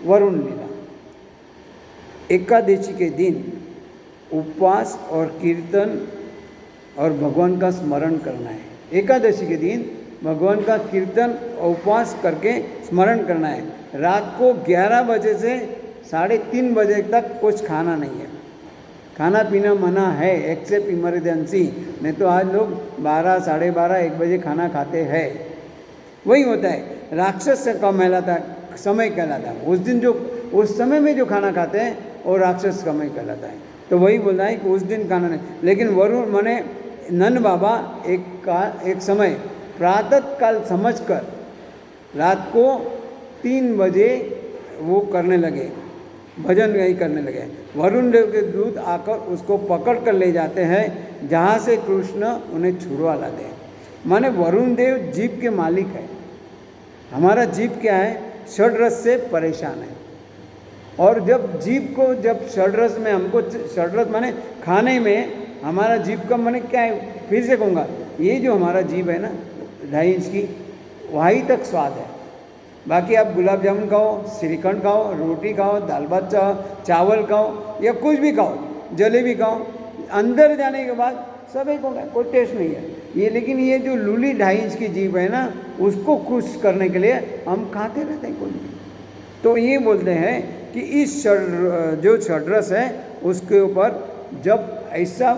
वरुण लीला। एकादशी के दिन उपवास और कीर्तन और भगवान का स्मरण करना है। एकादशी के दिन भगवान का कीर्तन और उपवास करके स्मरण करना है। रात को 11 बजे से 3:30 बजे तक कुछ खाना नहीं है। खाना पीना मना है एक्सेप्ट इमरजेंसी, नहीं तो आज लोग 12, 12:30, 1 बजे खाना खाते हैं। वही होता है, राक्षस का कहलाता है, समय कहलाता है। उस दिन जो उस समय में जो खाना खाते हैं वो राक्षस समय कहलाता है। तो वही बोल रहा है कि उस दिन खाना नहीं। लेकिन वरुण माने नंद बाबा एक समय प्रातः काल समझकर रात को 3 बजे वो करने लगे, भजन यही करने लगे। वरुण देव के दूत आकर उसको पकड़ कर ले जाते हैं, जहाँ से कृष्ण उन्हें छुड़वा लाते हैं। माने वरुण देव जीव के मालिक है। हमारा जीव क्या है? षड्रस से परेशान है। और जब जीव को जब षड्रस में हमको षड्रस माने खाने में हमारा जीव का माने क्या है? फिर से कहूँगा, ये जो हमारा जीव है ना 2.5 इंच की, वहीं तक स्वाद है। बाकी आप गुलाब जामुन खाओ, श्रीखंड खाओ, रोटी खाओ, दाल भात चावल खाओ या कुछ भी खाओ, जलेबी खाओ, अंदर जाने के बाद सब एक होगा, कोई टेस्ट नहीं है ये। लेकिन ये जो लूली 2.5 इंच की जीभ है ना, उसको खुश करने के लिए हम खाते रहते हैं कुछ भी। तो ये बोलते हैं कि इस जो षड्रस है उसके ऊपर जब ऐसा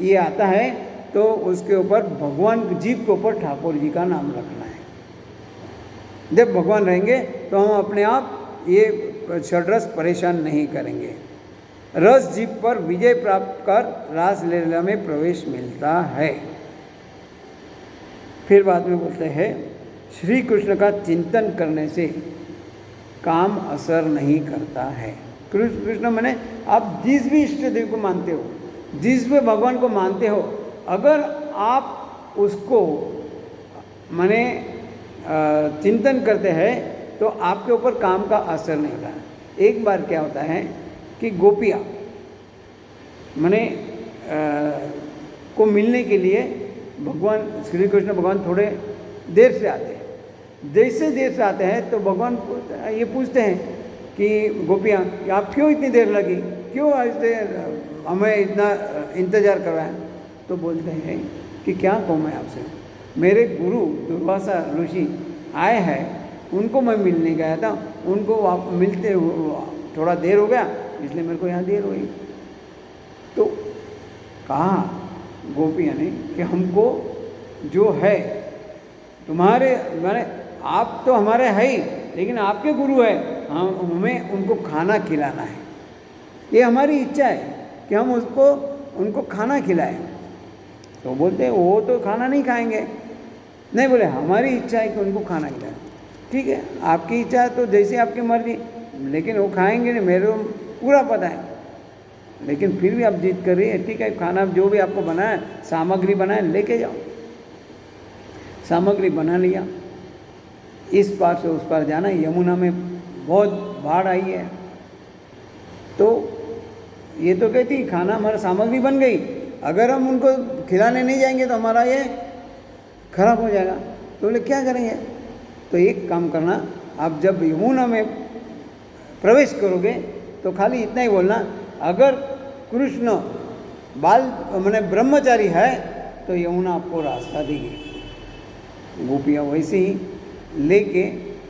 ये आता है तो उसके ऊपर भगवान जीव के ऊपर ठाकुर जी का नाम रखना है। जब भगवान रहेंगे तो हम अपने आप ये षड्रस परेशान नहीं करेंगे। रस जीव पर विजय प्राप्त कर रास लीला में प्रवेश मिलता है। फिर बाद में बोलते हैं, श्री कृष्ण का चिंतन करने से काम असर नहीं करता है। कृष्ण माने आप जिस भी इष्ट देव को मानते हो, जिस भी भगवान को मानते हो, अगर आप उसको माने चिंतन करते हैं तो आपके ऊपर काम का असर नहीं होता है। एक बार क्या होता है कि गोपियाँ माने को मिलने के लिए भगवान श्री कृष्ण भगवान थोड़े देर से आते हैं। जैसे देर से आते हैं तो भगवान ये पूछते हैं कि गोपियाँ आप क्यों इतनी देर लगी, क्यों ऐसे हमें इतना इंतज़ार करवाएं? तो बोलते हैं कि क्या कहूँ मैं आपसे, मेरे गुरु दुर्वासा ऋषि आए हैं, उनको मैं मिलने गया था, उनको मिलते थोड़ा देर हो गया, इसलिए मेरे को यहाँ देर हुई। तो कहा गोपियाँ ने कि हमको जो है तुम्हारे माने आप तो हमारे है ही, लेकिन आपके गुरु है, हमें उनको खाना खिलाना है। ये हमारी इच्छा है कि हम उनको खाना खिलाएं। तो बोलते हैं वो तो खाना नहीं खाएंगे। नहीं, बोले हमारी इच्छा है कि उनको खाना खिलाएं। ठीक है, आपकी इच्छा है तो जैसे आपकी मर्जी, लेकिन वो खाएंगे नहीं, मेरे को पूरा पता है। लेकिन फिर भी आप जिद कर रही है, ठीक है खाना जो भी आपको बनाए, सामग्री बनाए लेके जाओ। सामग्री बना लिया, इस पार से उस पार जाना, यमुना में बहुत बाढ़ आई है। तो ये तो कहती खाना हमारा सामग्री बन गई, अगर हम उनको खिलाने नहीं जाएंगे तो हमारा ये खराब हो जाएगा। तो बोले क्या करेंगे? तो एक काम करना, आप जब यमुना में प्रवेश करोगे तो खाली इतना ही बोलना, अगर कृष्ण बाल माने ब्रह्मचारी है तो यमुना आपको रास्ता देगी। गोपियाँ वैसे ही लेके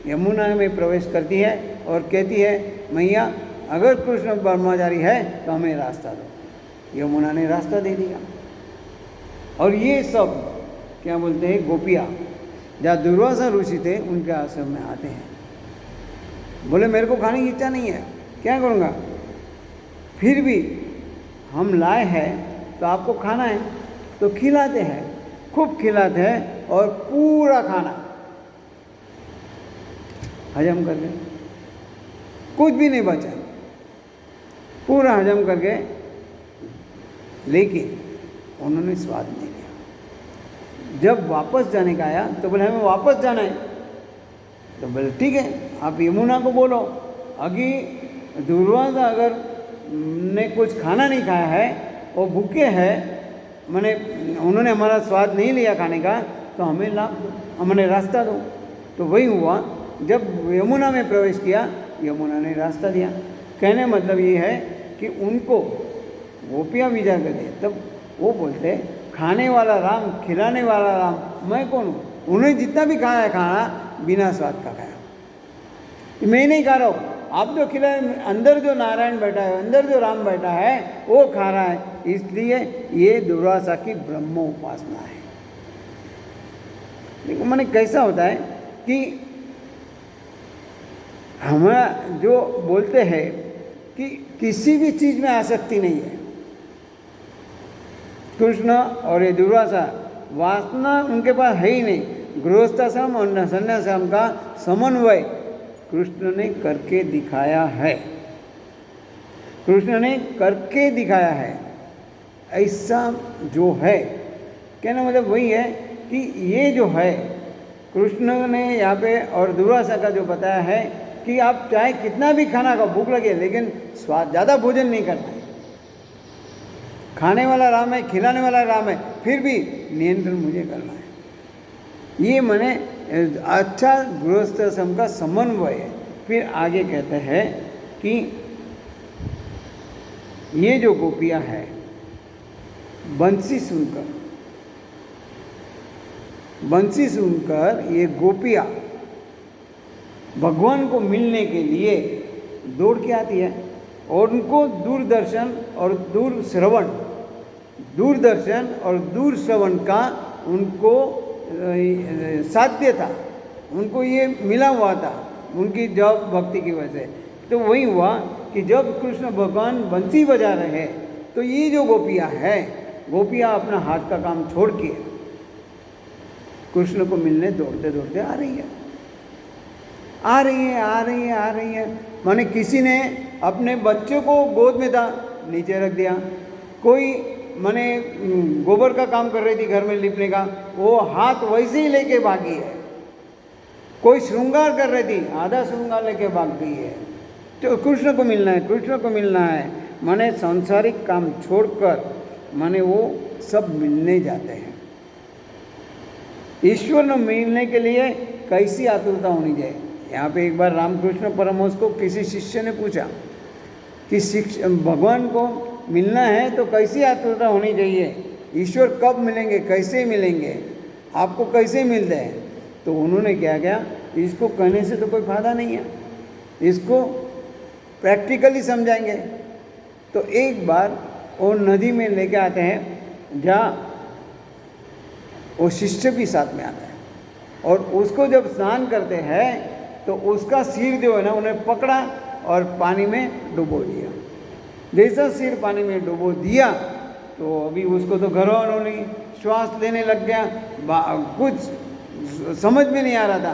यमुना में प्रवेश करती है और कहती है, मैया अगर कृष्ण ब्रह्मचारी है तो हमें रास्ता दो। यमुना ने रास्ता दे दिया। और ये सब क्या बोलते हैं, गोपियाँ जहाँ दुर्वासा ऋषि थे उनके आश्रम में आते हैं। बोले मेरे को खाने की इच्छा नहीं है, क्या करूँगा? फिर भी हम लाए हैं तो आपको खाना है, तो खिलाते हैं, खूब खिलाते हैं और पूरा खाना हजम कर गए, कुछ भी नहीं बचा, पूरा हजम करके, लेकिन उन्होंने स्वाद नहीं लिया। जब वापस जाने का आया तो बोले हमें वापस जाना है। तो बोले ठीक है, आप यमुना को बोलो, अभी दुर्वासा अगर ने कुछ खाना नहीं खाया है और भूखे हैं, मैंने उन्होंने हमारा स्वाद नहीं लिया खाने का, तो हमें हमें रास्ता दो। तो वही हुआ, जब यमुना में प्रवेश किया, यमुना ने रास्ता दिया। कहने मतलब ये है कि उनको गोपियाँ विचार करती है, तब वो बोलते खाने वाला राम, खिलाने वाला राम, मैं कौन हूँ? उन्हें जितना भी खाया है खाना बिना स्वाद का खाया, मैं नहीं खा रहा हूँ, आप जो खिलाए, अंदर जो नारायण बैठा है, अंदर जो राम बैठा है वो खा रहा है। इसलिए ये दुर्वासा की ब्रह्म उपासना है। देखो मैंने कैसा होता है कि हम जो बोलते हैं कि किसी भी चीज में आसक्ति नहीं है, कृष्ण और ये दुर्वासा वासना उनके पास है ही नहीं। गृहस्थाश्रम और संन्यासाश्रम का समन्वय कृष्ण ने करके दिखाया है, कृष्ण ने करके दिखाया है। ऐसा जो है, कहना मतलब वही है कि ये जो है कृष्ण ने यहाँ पे और दुर्वासा का जो बताया है कि आप चाहे कितना भी खाना खाओ, भूख लगे, लेकिन स्वाद ज़्यादा भोजन नहीं करना है। खाने वाला राम है, खिलाने वाला राम है, फिर भी नियंत्रण मुझे करना है। ये मैंने अच्छा गृहस्थाश्रम का समन्वय है। फिर आगे कहते हैं कि ये जो गोपियाँ है बंसी सुनकर ये गोपियाँ भगवान को मिलने के लिए दौड़ के आती है और उनको दूरदर्शन और दूर श्रवण का उनको साध्य था, उनको ये मिला हुआ था उनकी जब भक्ति की वजह से। तो वही हुआ कि जब कृष्ण भगवान बंसी बजा रहे हैं तो ये जो गोपियाँ हैं, गोपियाँ अपना हाथ का काम छोड़ के कृष्ण को मिलने दौड़ते दौड़ते आ रही है। माने किसी ने अपने बच्चों को गोद में था, नीचे रख दिया। कोई माने गोबर का काम कर रही थी घर में लिपने का, वो हाथ वैसे ही लेके भागी है। कोई श्रृंगार कर रही थी, आधा श्रृंगार लेके भाग गई है। तो कृष्ण को मिलना है, माने सांसारिक काम छोड़कर माने वो सब मिलने जाते हैं। ईश्वर ने मिलने के लिए कैसी आतुरता होनी चाहिए। यहाँ पे एक बार रामकृष्ण परमहंस को किसी शिष्य ने पूछा कि भगवान को मिलना है तो कैसी आतुरता होनी चाहिए, ईश्वर कब मिलेंगे, कैसे मिलेंगे, आपको कैसे मिलते हैं। तो उन्होंने क्या किया, इसको कहने से तो कोई फायदा नहीं है, इसको प्रैक्टिकली समझाएंगे। तो एक बार वो नदी में लेके आते हैं जहाँ वो शिष्य भी साथ में आता है, और उसको जब स्नान करते हैं तो उसका सिर जो है ना उन्हें पकड़ा और पानी में डुबो दिया। जैसा सिर पानी में डुबो दिया तो अभी उसको तो घर वालों ने श्वास लेने लग गया, कुछ समझ में नहीं आ रहा था।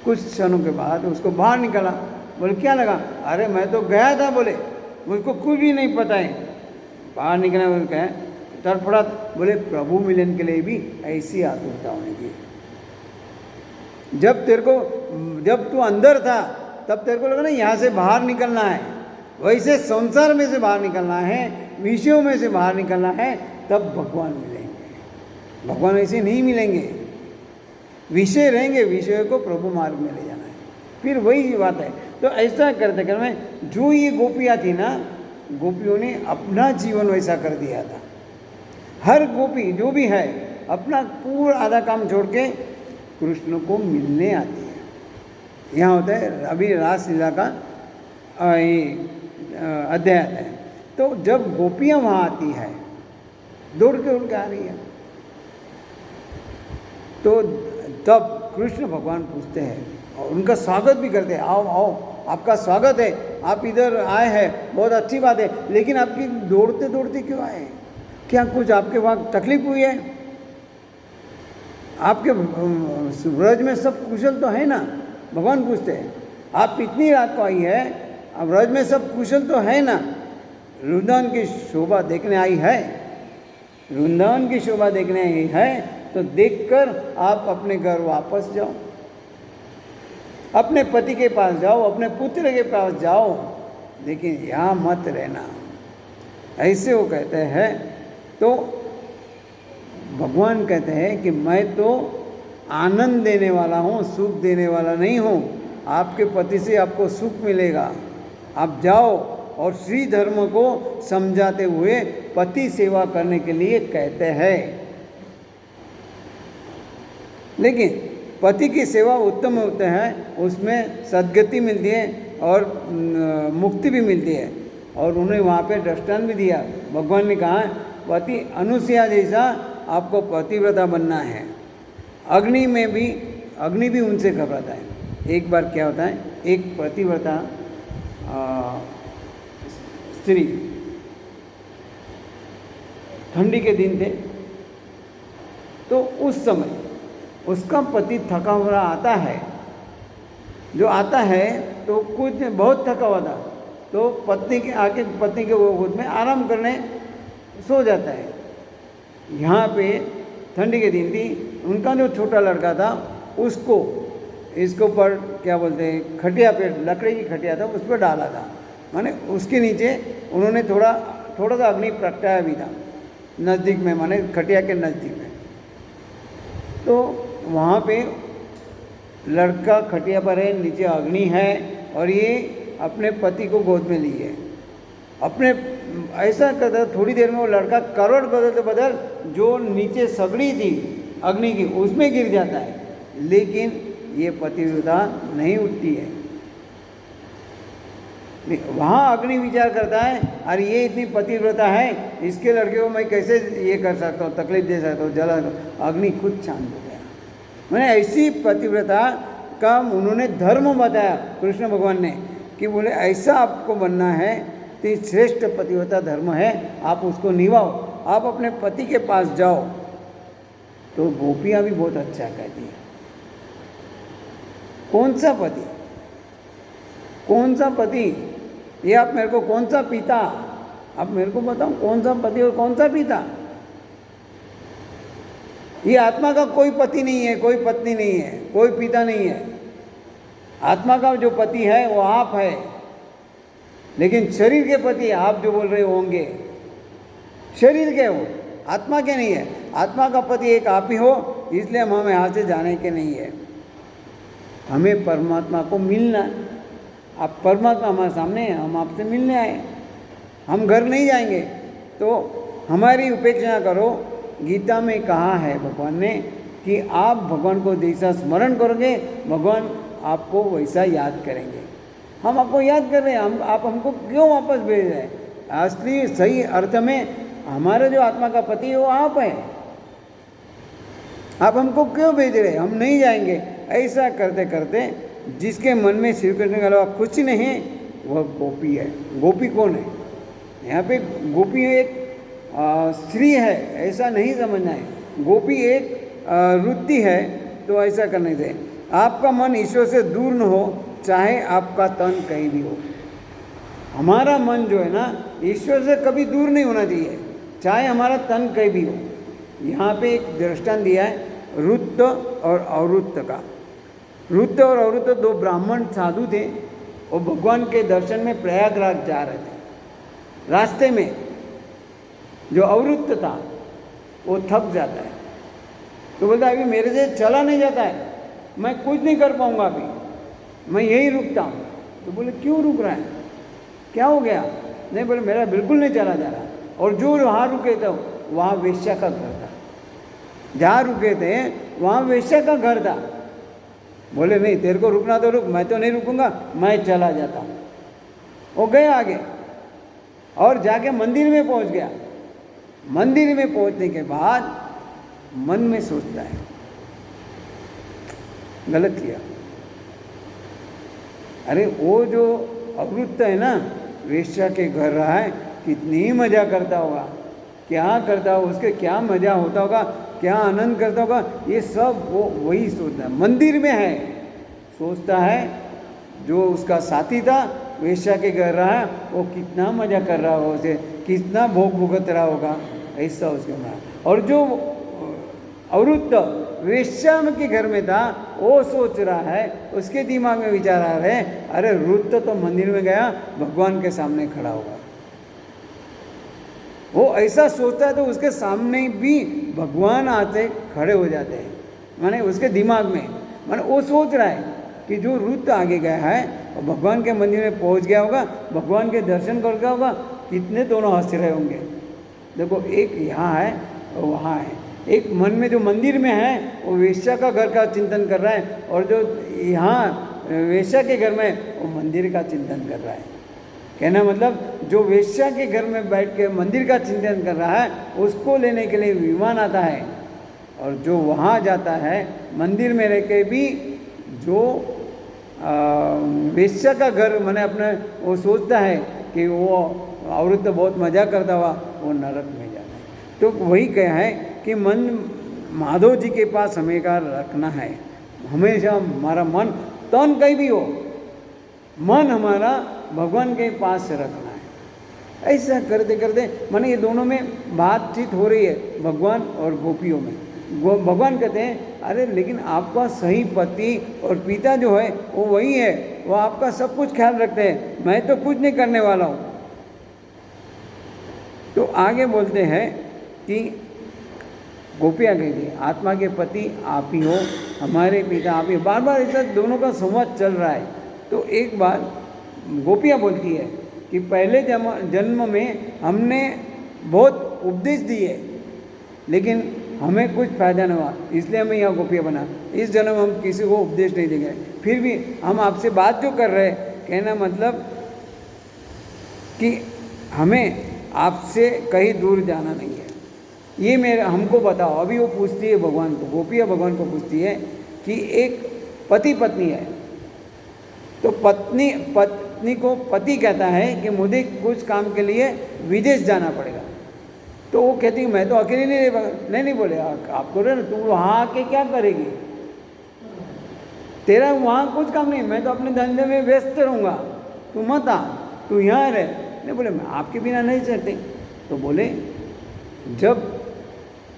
कुछ क्षणों के बाद उसको बाहर निकला, बोले क्या लगा, अरे मैं तो गया था, बोले मुझको कुछ भी नहीं पता है। बाहर निकला, बोले क्या तड़फड़ा, बोले प्रभु मिलन के लिए भी ऐसी आतुरता होनी चाहिए। जब तू अंदर था तब तेरे को लगा ना यहाँ से बाहर निकलना है, वैसे संसार में से बाहर निकलना है, विषयों में से बाहर निकलना है, तब भगवान मिलेंगे। भगवान ऐसे नहीं मिलेंगे, विषय रहेंगे, विषय को प्रभु मार्ग में ले जाना है। फिर वही बात है। तो ऐसा करते करते जो ये गोपियाँ थी ना, गोपियों ने अपना जीवन वैसा कर दिया था। हर गोपी जो भी है अपना पूरा आधा काम छोड़ के कृष्ण को मिलने आती है। यहाँ होता है अभी रासलीला का अध्याय आता है। तो जब गोपियाँ वहाँ आती है, दौड़ के आ रही है, तो तब कृष्ण भगवान पूछते हैं और उनका स्वागत भी करते हैं, आओ आओ आपका स्वागत है, आप इधर आए हैं, बहुत अच्छी बात है, लेकिन आपकी दौड़ते दौड़ते क्यों आए, क्या कुछ आपके वहाँ तकलीफ हुई है? आपके ब्रज में सब कुशल तो है ना? भगवान पूछते हैं, आप इतनी रात को आई है, अब ब्रज में सब कुशल तो है ना? वृंदावन की शोभा देखने आई है, वृंदावन की शोभा देखने आई है, तो देखकर आप अपने घर वापस जाओ, अपने पति के पास जाओ, अपने पुत्र के पास जाओ, लेकिन यहाँ मत रहना। ऐसे वो कहते हैं। तो भगवान कहते हैं कि मैं तो आनंद देने वाला हूँ, सुख देने वाला नहीं हूँ। आपके पति से आपको सुख मिलेगा, आप जाओ और श्री धर्म को समझाते हुए पति सेवा करने के लिए कहते हैं। लेकिन पति की सेवा उत्तम होते हैं, उसमें सद्गति मिलती है और मुक्ति भी मिलती है। और उन्हें वहाँ पे दृष्टांत भी दिया। भगवान ने कहा पति अनुसुईया जैसा आपको पतिव्रता बनना है। अग्नि भी उनसे घबराता है। एक बार क्या होता है, एक पतिव्रता स्त्री, ठंडी के दिन थे, तो उस समय उसका पति थका हुआ आता है। जो आता है तो कुछ बहुत थका हुआ था, तो पत्नी के वो गोद में आराम करने सो जाता है। यहाँ पे ठंडी के दिन थी, उनका जो छोटा लड़का था उसको इसके ऊपर क्या बोलते हैं, खटिया पे, लकड़ी की खटिया था, उस पर डाला था। माने उसके नीचे उन्होंने थोड़ा सा अग्नि प्रगटाया भी था नज़दीक में, माने खटिया के नज़दीक में। तो वहाँ पे लड़का खटिया पर है, नीचे अग्नि है, और ये अपने पति को गोद में लिए अपने ऐसा करता। थोड़ी देर में वो लड़का करवट बदल जो नीचे सगड़ी थी अग्नि की उसमें गिर जाता है, लेकिन ये पतिव्रता नहीं उठती है। वहाँ अग्नि विचार करता है, अरे ये इतनी पतिव्रता है, इसके लड़के को मैं कैसे ये कर सकता हूँ, तकलीफ दे सकता हूँ, जला। अग्नि खुद शांत हो गया। मैंने ऐसी पतिव्रता का उन्होंने धर्म बताया कृष्ण भगवान ने, कि बोले ऐसा आपको बनना है, तो श्रेष्ठ पतिव्रता धर्म है, आप उसको निभाओ, आप अपने पति के पास जाओ। तो गोपियाँ भी बहुत अच्छा कहती हैं। कौन सा पति, कौन सा पति, ये आप मेरे को, कौन सा पिता, आप मेरे को बताओ कौन सा पति और कौन सा पिता। ये आत्मा का कोई पति नहीं है, कोई पत्नी नहीं है, कोई पिता नहीं है। आत्मा का जो पति है वो आप है, लेकिन शरीर के पति आप जो बोल रहे होंगे, शरीर के हो, आत्मा के नहीं है। आत्मा का पति एक आप ही हो, इसलिए हमें यहाँ से जाने के नहीं है। हमें परमात्मा को मिलना है। आप परमात्मा हमारे सामने हैं, हम आपसे मिलने आए, हम घर नहीं जाएंगे, तो हमारी उपेक्षा करो। गीता में कहा है भगवान ने कि आप भगवान को जैसा स्मरण करोगे, भगवान आपको वैसा याद करेंगे। हम आपको याद कर रहे हैं, आप हमको क्यों वापस भेज रहे हैं? असली सही अर्थ में हमारा जो आत्मा का पति है वो आप है, आप हमको क्यों भेज रहे हैं? हम नहीं जाएंगे। ऐसा करते करते जिसके मन में श्री कृष्ण के अलावा कुछ नहीं है, वह गोपी है। गोपी कौन है? यहाँ पे गोपी एक स्त्री है, ऐसा नहीं समझना है। गोपी एक वृत्ति है, तो ऐसा करने से आपका मन ईश्वर से दूर न हो, चाहे आपका तन कहीं भी हो। हमारा मन जो है ना, ईश्वर से कभी दूर नहीं होना चाहिए, चाहे हमारा तन कहीं भी हो। यहाँ पे एक दृष्टांत दिया है रुत और अवरुत का। रुत और अवरुत दो ब्राह्मण साधु थे, और भगवान के दर्शन में प्रयागराज जा रहे थे। रास्ते में जो अवरुत था वो थक जाता है, तो बोलता है अभी मेरे से चला नहीं जाता है, मैं कुछ नहीं कर पाऊंगा, अभी मैं यहीं रुकता हूँ। तो बोले क्यों रुक रहा है, क्या हो गया? नहीं, बोले मेरा बिल्कुल नहीं चला जा रहा। और जो वहाँ रुके थे वहाँ वेश्या का घर था, जहाँ रुके थे वहाँ वेश्या का घर था। बोले नहीं, तेरे को रुकना तो रुक, मैं तो नहीं रुकूंगा, मैं चला जाता हूँ। वो गए आगे और जाके मंदिर में पहुँच गया। मंदिर में पहुँचने के बाद मन में सोचता है गलत किया। अरे वो जो अवरुद्ध है ना, वेश्या के घर रहा है, कितनी मज़ा करता होगा, क्या करता होगा, उसके क्या मज़ा होता होगा, क्या आनंद करता होगा, ये सब वो वही सोचता है। मंदिर में है, सोचता है जो उसका साथी था वेश्या के घर रहा है, वो कितना मज़ा कर रहा होगा, उसे कितना भोग भुगत रहा होगा, ऐसा उसके मन। और जो अवरुद्ध वेश्या के घर में था, वो सोच रहा है, उसके दिमाग में विचार आ रहे हैं, अरे रुद्ध तो मंदिर में गया, भगवान के सामने खड़ा होगा। वो ऐसा सोचता है तो उसके सामने भी भगवान आते खड़े हो जाते हैं। माने उसके दिमाग में, माने वो सोच रहा है कि जो रुद्ध आगे गया है और भगवान के मंदिर में पहुंच गया होगा, भगवान के दर्शन कर गया होगा, कितने दोनों हंस रहे होंगे। देखो एक यहाँ है और वहाँ है, एक मन में जो मंदिर में है वो वेश्या का घर का चिंतन कर रहा है, और जो यहाँ वेश्या के घर में वो मंदिर का चिंतन कर रहा है। कहना मतलब जो वेश्या के घर में बैठ के मंदिर का चिंतन कर रहा है उसको लेने के लिए विमान आता है, और जो वहाँ जाता है मंदिर में रह के भी जो वेश्या का घर मैंने अपने वो सोचता है कि वो औरत तो बहुत मज़ा करता हुआ, वो नरक में जाता है। तो वही कहा है कि मन माधव जी के पास हमें का रखना है, हमेशा हमारा मन तन कहीं भी हो, मन हमारा भगवान के पास रखना है। ऐसा करते करते माने ये दोनों में बातचीत हो रही है, भगवान और गोपियों में। भगवान कहते हैं अरे लेकिन आपका सही पति और पिता जो है वो वही है, वो आपका सब कुछ ख्याल रखते हैं, मैं तो कुछ नहीं करने वाला हूँ। तो आगे बोलते हैं कि गोपियाँ कहती है आत्मा के पति आप ही हो, हमारे पिता आप ही। बार बार ऐसा दोनों का संवाद चल रहा है। तो एक बार गोपियाँ बोलती है कि पहले जन्म में हमने बहुत उपदेश दिए लेकिन हमें कुछ फायदा नहीं हुआ, इसलिए हमें यहाँ गोपियाँ बना। इस जन्म हम किसी को उपदेश नहीं देंगे, फिर भी हम आपसे बात जो कर रहे हैं, कहना मतलब कि हमें आपसे कहीं दूर जाना नहीं है, ये मेरे हमको बताओ। अभी वो पूछती है भगवान को, गोपियाँ भगवान को पूछती है कि एक पति पत्नी है, तो पत्नी को पति कहता है कि मुझे कुछ काम के लिए विदेश जाना पड़ेगा। तो वो कहती है मैं तो अकेले नहीं बोले आपको रहे ना, तू वहाँ आके क्या करेगी, तेरा वहाँ कुछ काम नहीं, मैं तो अपने धंधे में व्यस्त रहूँगा, तू मत आ, तू यहाँ रहे। नहीं बोले मैं आपके बिना नहीं सकती। तो बोले जब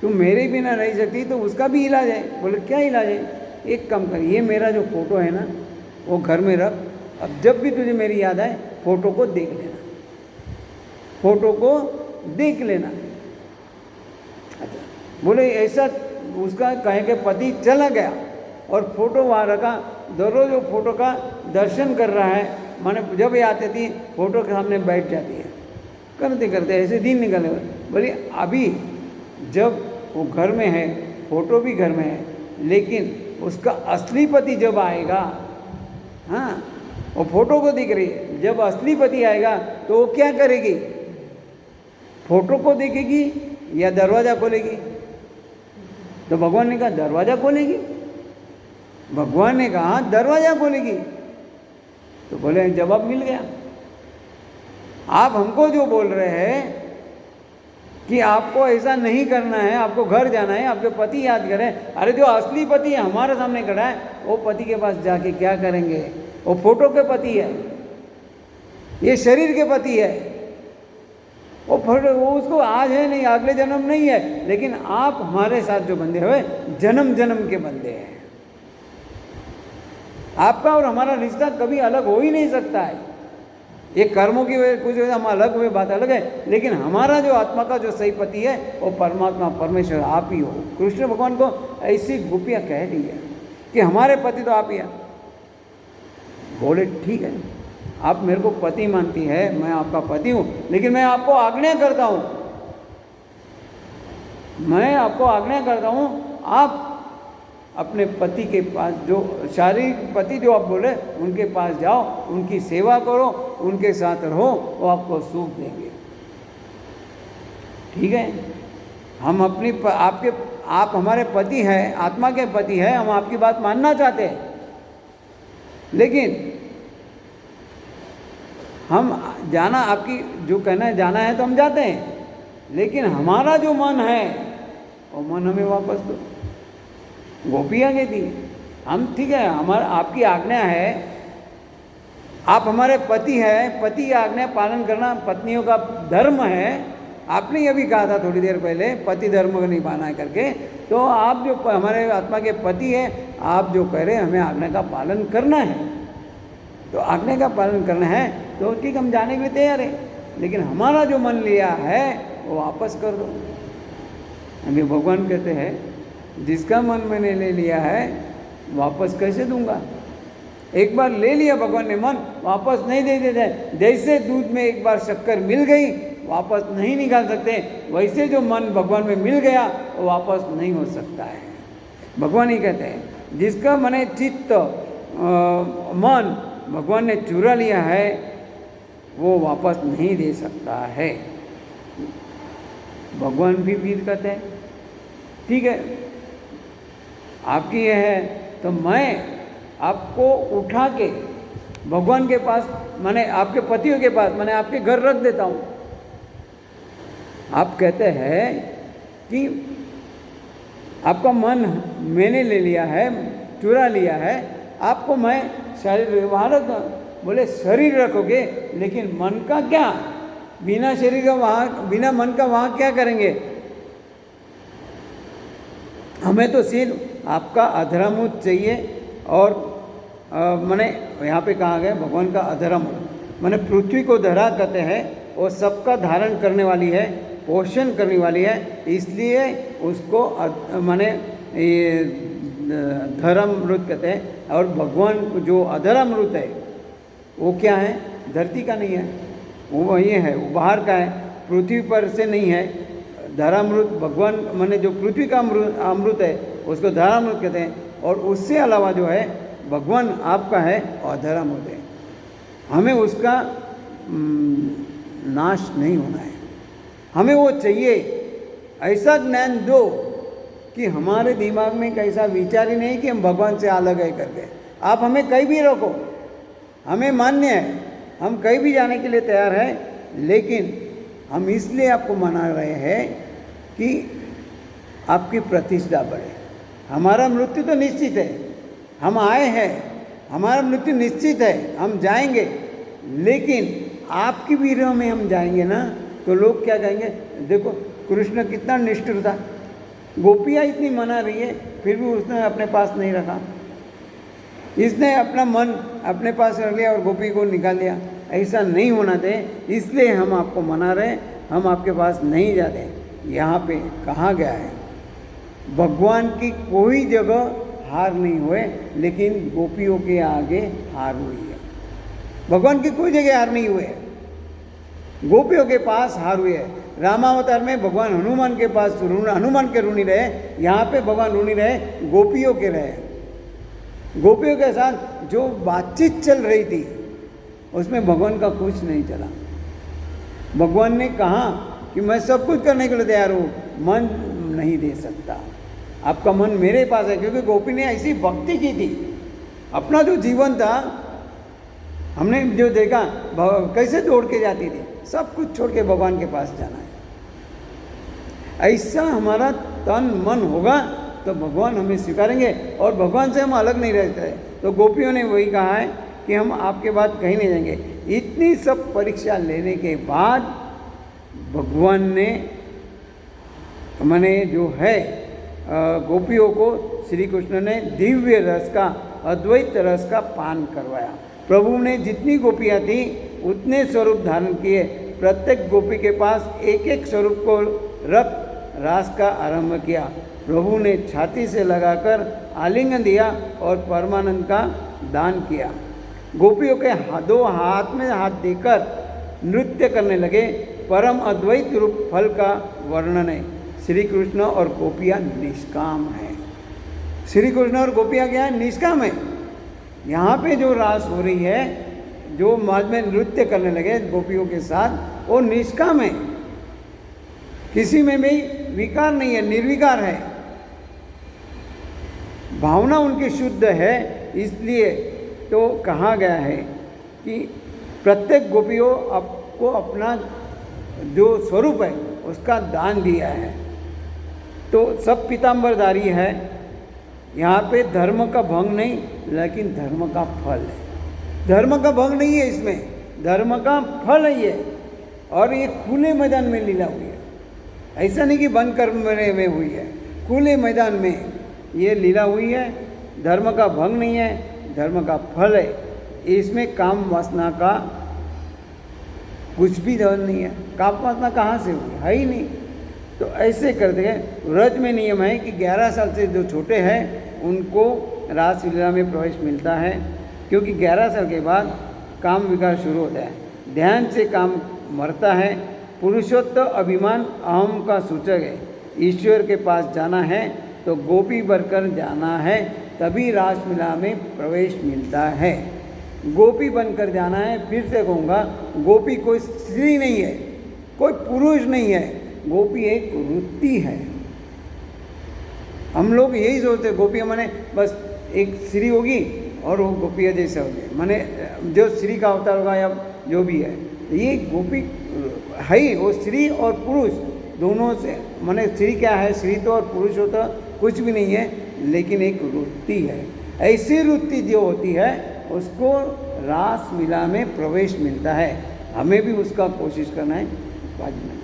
तुम मेरे बिना नहीं सकती तो उसका भी इलाज है। बोले क्या इलाज है? एक काम कर, ये मेरा जो फ़ोटो है ना वो घर में रख, अब जब भी तुझे मेरी याद आए फ़ोटो को देख लेना, फ़ोटो को देख लेना। अच्छा, बोले ऐसा उसका कहे के पति चला गया और फ़ोटो वहाँ रखा, दररोज वो फ़ोटो का दर्शन कर रहा है, माने जब ये आती थी फ़ोटो के सामने बैठ जाती है, करते करते ऐसे दिन निकले। बोले अभी जब वो घर में है, फ़ोटो भी घर में है, लेकिन उसका असली पति जब आएगा, हाँ वो फ़ोटो को दिख रही है, जब असली पति आएगा तो वो क्या करेगी? फ़ोटो को देखेगी या दरवाज़ा खोलेगी? तो भगवान ने कहा दरवाज़ा खोलेगी। भगवान ने कहा दरवाज़ा खोलेगी। तो बोले जवाब मिल गया। आप हमको जो बोल रहे हैं कि आपको ऐसा नहीं करना है, आपको घर जाना है, आपके पति याद करें, अरे जो असली पति है हमारे सामने खड़ा है, वो पति के पास जाके क्या करेंगे? वो फोटो के पति है, ये शरीर के पति है, वो उसको आज है नहीं, अगले जन्म नहीं है, लेकिन आप हमारे साथ जो बंधे हुए जन्म जन्म के बंधे हैं। आपका और हमारा रिश्ता कभी अलग हो ही नहीं सकता है। ये कर्मों की वजह कुछ हम अलग हुए, बात अलग है, लेकिन हमारा जो आत्मा का जो सही पति है वो परमात्मा परमेश्वर आप ही हो। कृष्ण भगवान को ऐसी गोपियाँ कह रही है कि हमारे पति तो आप ही हैं। बोले ठीक है, आप मेरे को पति मानती है, मैं आपका पति हूँ, लेकिन मैं आपको आज्ञा करता हूँ, मैं आपको आज्ञा करता हूँ, आप अपने पति के पास, जो शारीरिक पति जो आप बोले उनके पास जाओ, उनकी सेवा करो, उनके साथ रहो, वो आपको सुख देंगे। ठीक है, हम अपनी आप हमारे पति हैं, आत्मा के पति हैं, हम आपकी बात मानना चाहते हैं, लेकिन हम जाना, आपकी जो कहना है जाना है तो हम जाते हैं, लेकिन हमारा जो मन है वो मन हमें वापस दो। गोपियाँ कहती हम ठीक है, हमारा आपकी आज्ञा है, आप हमारे पति हैं, पति की आज्ञा पालन करना पत्नियों का धर्म है। आपने ये भी कहा था थोड़ी देर पहले, पति धर्म को निभाना है करके, तो आप जो हमारे आत्मा के पति हैं, आप जो कह रहे हैं हमें आज्ञा का पालन करना है, तो आज्ञा का पालन करना है तो ठीक, हम जाने के लिए तैयार है, लेकिन हमारा जो मन लिया है वो वापस कर दो। अभी भगवान कहते हैं जिसका मन मैंने ले लिया है वापस कैसे दूंगा? एक बार ले लिया भगवान ने मन, वापस नहीं दे देते। जैसे दूध में एक बार शक्कर मिल गई वापस नहीं निकाल सकते, वैसे जो मन भगवान में मिल गया वो वापस नहीं हो सकता है। भगवान ही कहते हैं जिसका मने चित्त मन भगवान ने चुरा लिया है वो वापस नहीं दे सकता है। भगवान भी वीर कहते हैं ठीक है आपकी यह है तो मैं आपको उठा के भगवान के पास माने आपके पतियों के पास माने आपके घर रख देता हूँ। आप कहते हैं कि आपका मन मैंने ले लिया है, चुरा लिया है, आपको मैं शरीर वहाँ रख दूँ। बोले शरीर रखोगे लेकिन मन का क्या, बिना शरीर का वहाँ, बिना मन का वहाँ क्या करेंगे। हमें तो सिर्फ आपका अधरामूत चाहिए। और मैंने यहाँ पे कहा गया भगवान का अधरामूत मैंने पृथ्वी को धरा कहते हैं, वो सबका धारण करने वाली है, पोषण करने वाली है, इसलिए उसको माने ये धरामृत कहते हैं। और भगवान जो अधरामृत है वो क्या है, धरती का नहीं है, वो वही है, वो बाहर का है, पृथ्वी पर से नहीं है। धरामृत भगवान माने जो पृथ्वी का अमृत है उसको धरामृत कहते हैं। और उससे अलावा जो है भगवान आपका है अधरामृत है। हमें उसका नाश नहीं होना है, हमें वो चाहिए। ऐसा ज्ञान दो कि हमारे दिमाग में कैसा विचार ही नहीं कि हम भगवान से अलग है करके। आप हमें कहीं भी रोको, हमें मान्य है, हम कहीं भी जाने के लिए तैयार हैं, लेकिन हम इसलिए आपको मना रहे हैं कि आपकी प्रतिष्ठा बढ़े। हमारा मृत्यु तो निश्चित है, हम आए हैं, हमारा मृत्यु निश्चित है, हम जाएंगे, लेकिन आपकी वीरों में हम जाएंगे ना तो लोग क्या कहेंगे, देखो कृष्ण कितना निष्ठुर था, गोपियाँ इतनी मना रही है फिर भी उसने अपने पास नहीं रखा, इसने अपना मन अपने पास रख लिया और गोपी को निकाल दिया। ऐसा नहीं होना चाहिए, इसलिए हम आपको मना रहे हैं, हम आपके पास नहीं जाते। यहाँ पे कहा गया है भगवान की कोई जगह हार नहीं हुए, लेकिन गोपियों के आगे हार हुई है। भगवान की कोई जगह हार नहीं हुए, गोपियों के पास हार हुई है। रामावतार में भगवान हनुमान के पास हनुमान के ऋणी रहे, यहाँ पे भगवान ऋणी रहे, गोपियों के रहे। गोपियों के साथ जो बातचीत चल रही थी उसमें भगवान का कुछ नहीं चला। भगवान ने कहा कि मैं सब कुछ करने के लिए तैयार हूँ, मन नहीं दे सकता, आपका मन मेरे पास है। क्योंकि गोपी ने ऐसी भक्ति की थी, अपना जो जीवन था हमने जो देखा कैसे दौड़ के जाती थी, सब कुछ छोड़ के भगवान के पास जाना है। ऐसा हमारा तन मन होगा तो भगवान हमें स्वीकारेंगे और भगवान से हम अलग नहीं रहते। तो गोपियों ने वही कहा है कि हम आपके बाद कहीं नहीं जाएंगे। इतनी सब परीक्षा लेने के बाद भगवान ने मैंने जो है गोपियों को श्री कृष्ण ने दिव्य रस का, अद्वैत रस का पान करवाया। प्रभु ने जितनी गोपियाँ थी उतने स्वरूप धारण किए, प्रत्येक गोपी के पास एक एक स्वरूप को रख रास का आरंभ किया। प्रभु ने छाती से लगाकर आलिंगन दिया और परमानंद का दान किया। गोपियों के दो हाथ में हाथ देकर नृत्य करने लगे। परम अद्वैत रूप फल का वर्णन है। श्री कृष्ण और गोपियाँ निष्काम हैं। श्री कृष्ण और गोपियाँ क्या है, निष्काम है। यहाँ पे जो रास हो रही है, जो बाद में नृत्य करने लगे गोपियों के साथ, वो निष्काम है, किसी में भी विकार नहीं है, निर्विकार है, भावना उनकी शुद्ध है। इसलिए तो कहा गया है कि प्रत्येक गोपियों आपको अपना जो स्वरूप है उसका दान दिया है। तो सब पीताम्बरधारी है। यहाँ पे धर्म का भंग नहीं, लेकिन धर्म का फल है। धर्म का भंग नहीं है इसमें, धर्म का फल है ये। और ये खुले मैदान में लीला हुई है, ऐसा नहीं कि बंद कमरे में हुई है, खुले मैदान में ये लीला हुई है। धर्म का भंग नहीं है, धर्म का फल है। इसमें काम वासना का कुछ भी दौर नहीं है। काम वासना कहाँ से हुई, है ही नहीं। तो ऐसे करते हैं। व्रज में नियम है कि 11 साल से जो छोटे हैं उनको रासलीला में प्रवेश मिलता है। क्योंकि 11 साल के बाद काम विकार शुरू होता है। ध्यान से काम मरता है। पुरुषोत्त अभिमान अहम का सूचक है। ईश्वर के पास जाना है तो गोपी बनकर जाना है, तभी रासलीला में प्रवेश मिलता है। गोपी बनकर जाना है। फिर से कहूँगा, गोपी कोई स्त्री नहीं है, कोई पुरुष नहीं है, गोपी एक वृत्ति है। हम लोग यही सोचते हैं गोपी माने बस एक स्त्री होगी और वो गोपिया जैसे होगी, माने जो स्त्री का अवतार होगा या जो भी है, ये गोपी है ही। वो स्त्री और पुरुष दोनों से, माने स्त्री क्या है, स्त्री तो और पुरुष हो तो कुछ भी नहीं है, लेकिन एक वृत्ति है। ऐसी वृत्ति जो होती है उसको रासलीला में प्रवेश मिलता है। हमें भी उसका कोशिश करना है। बाद में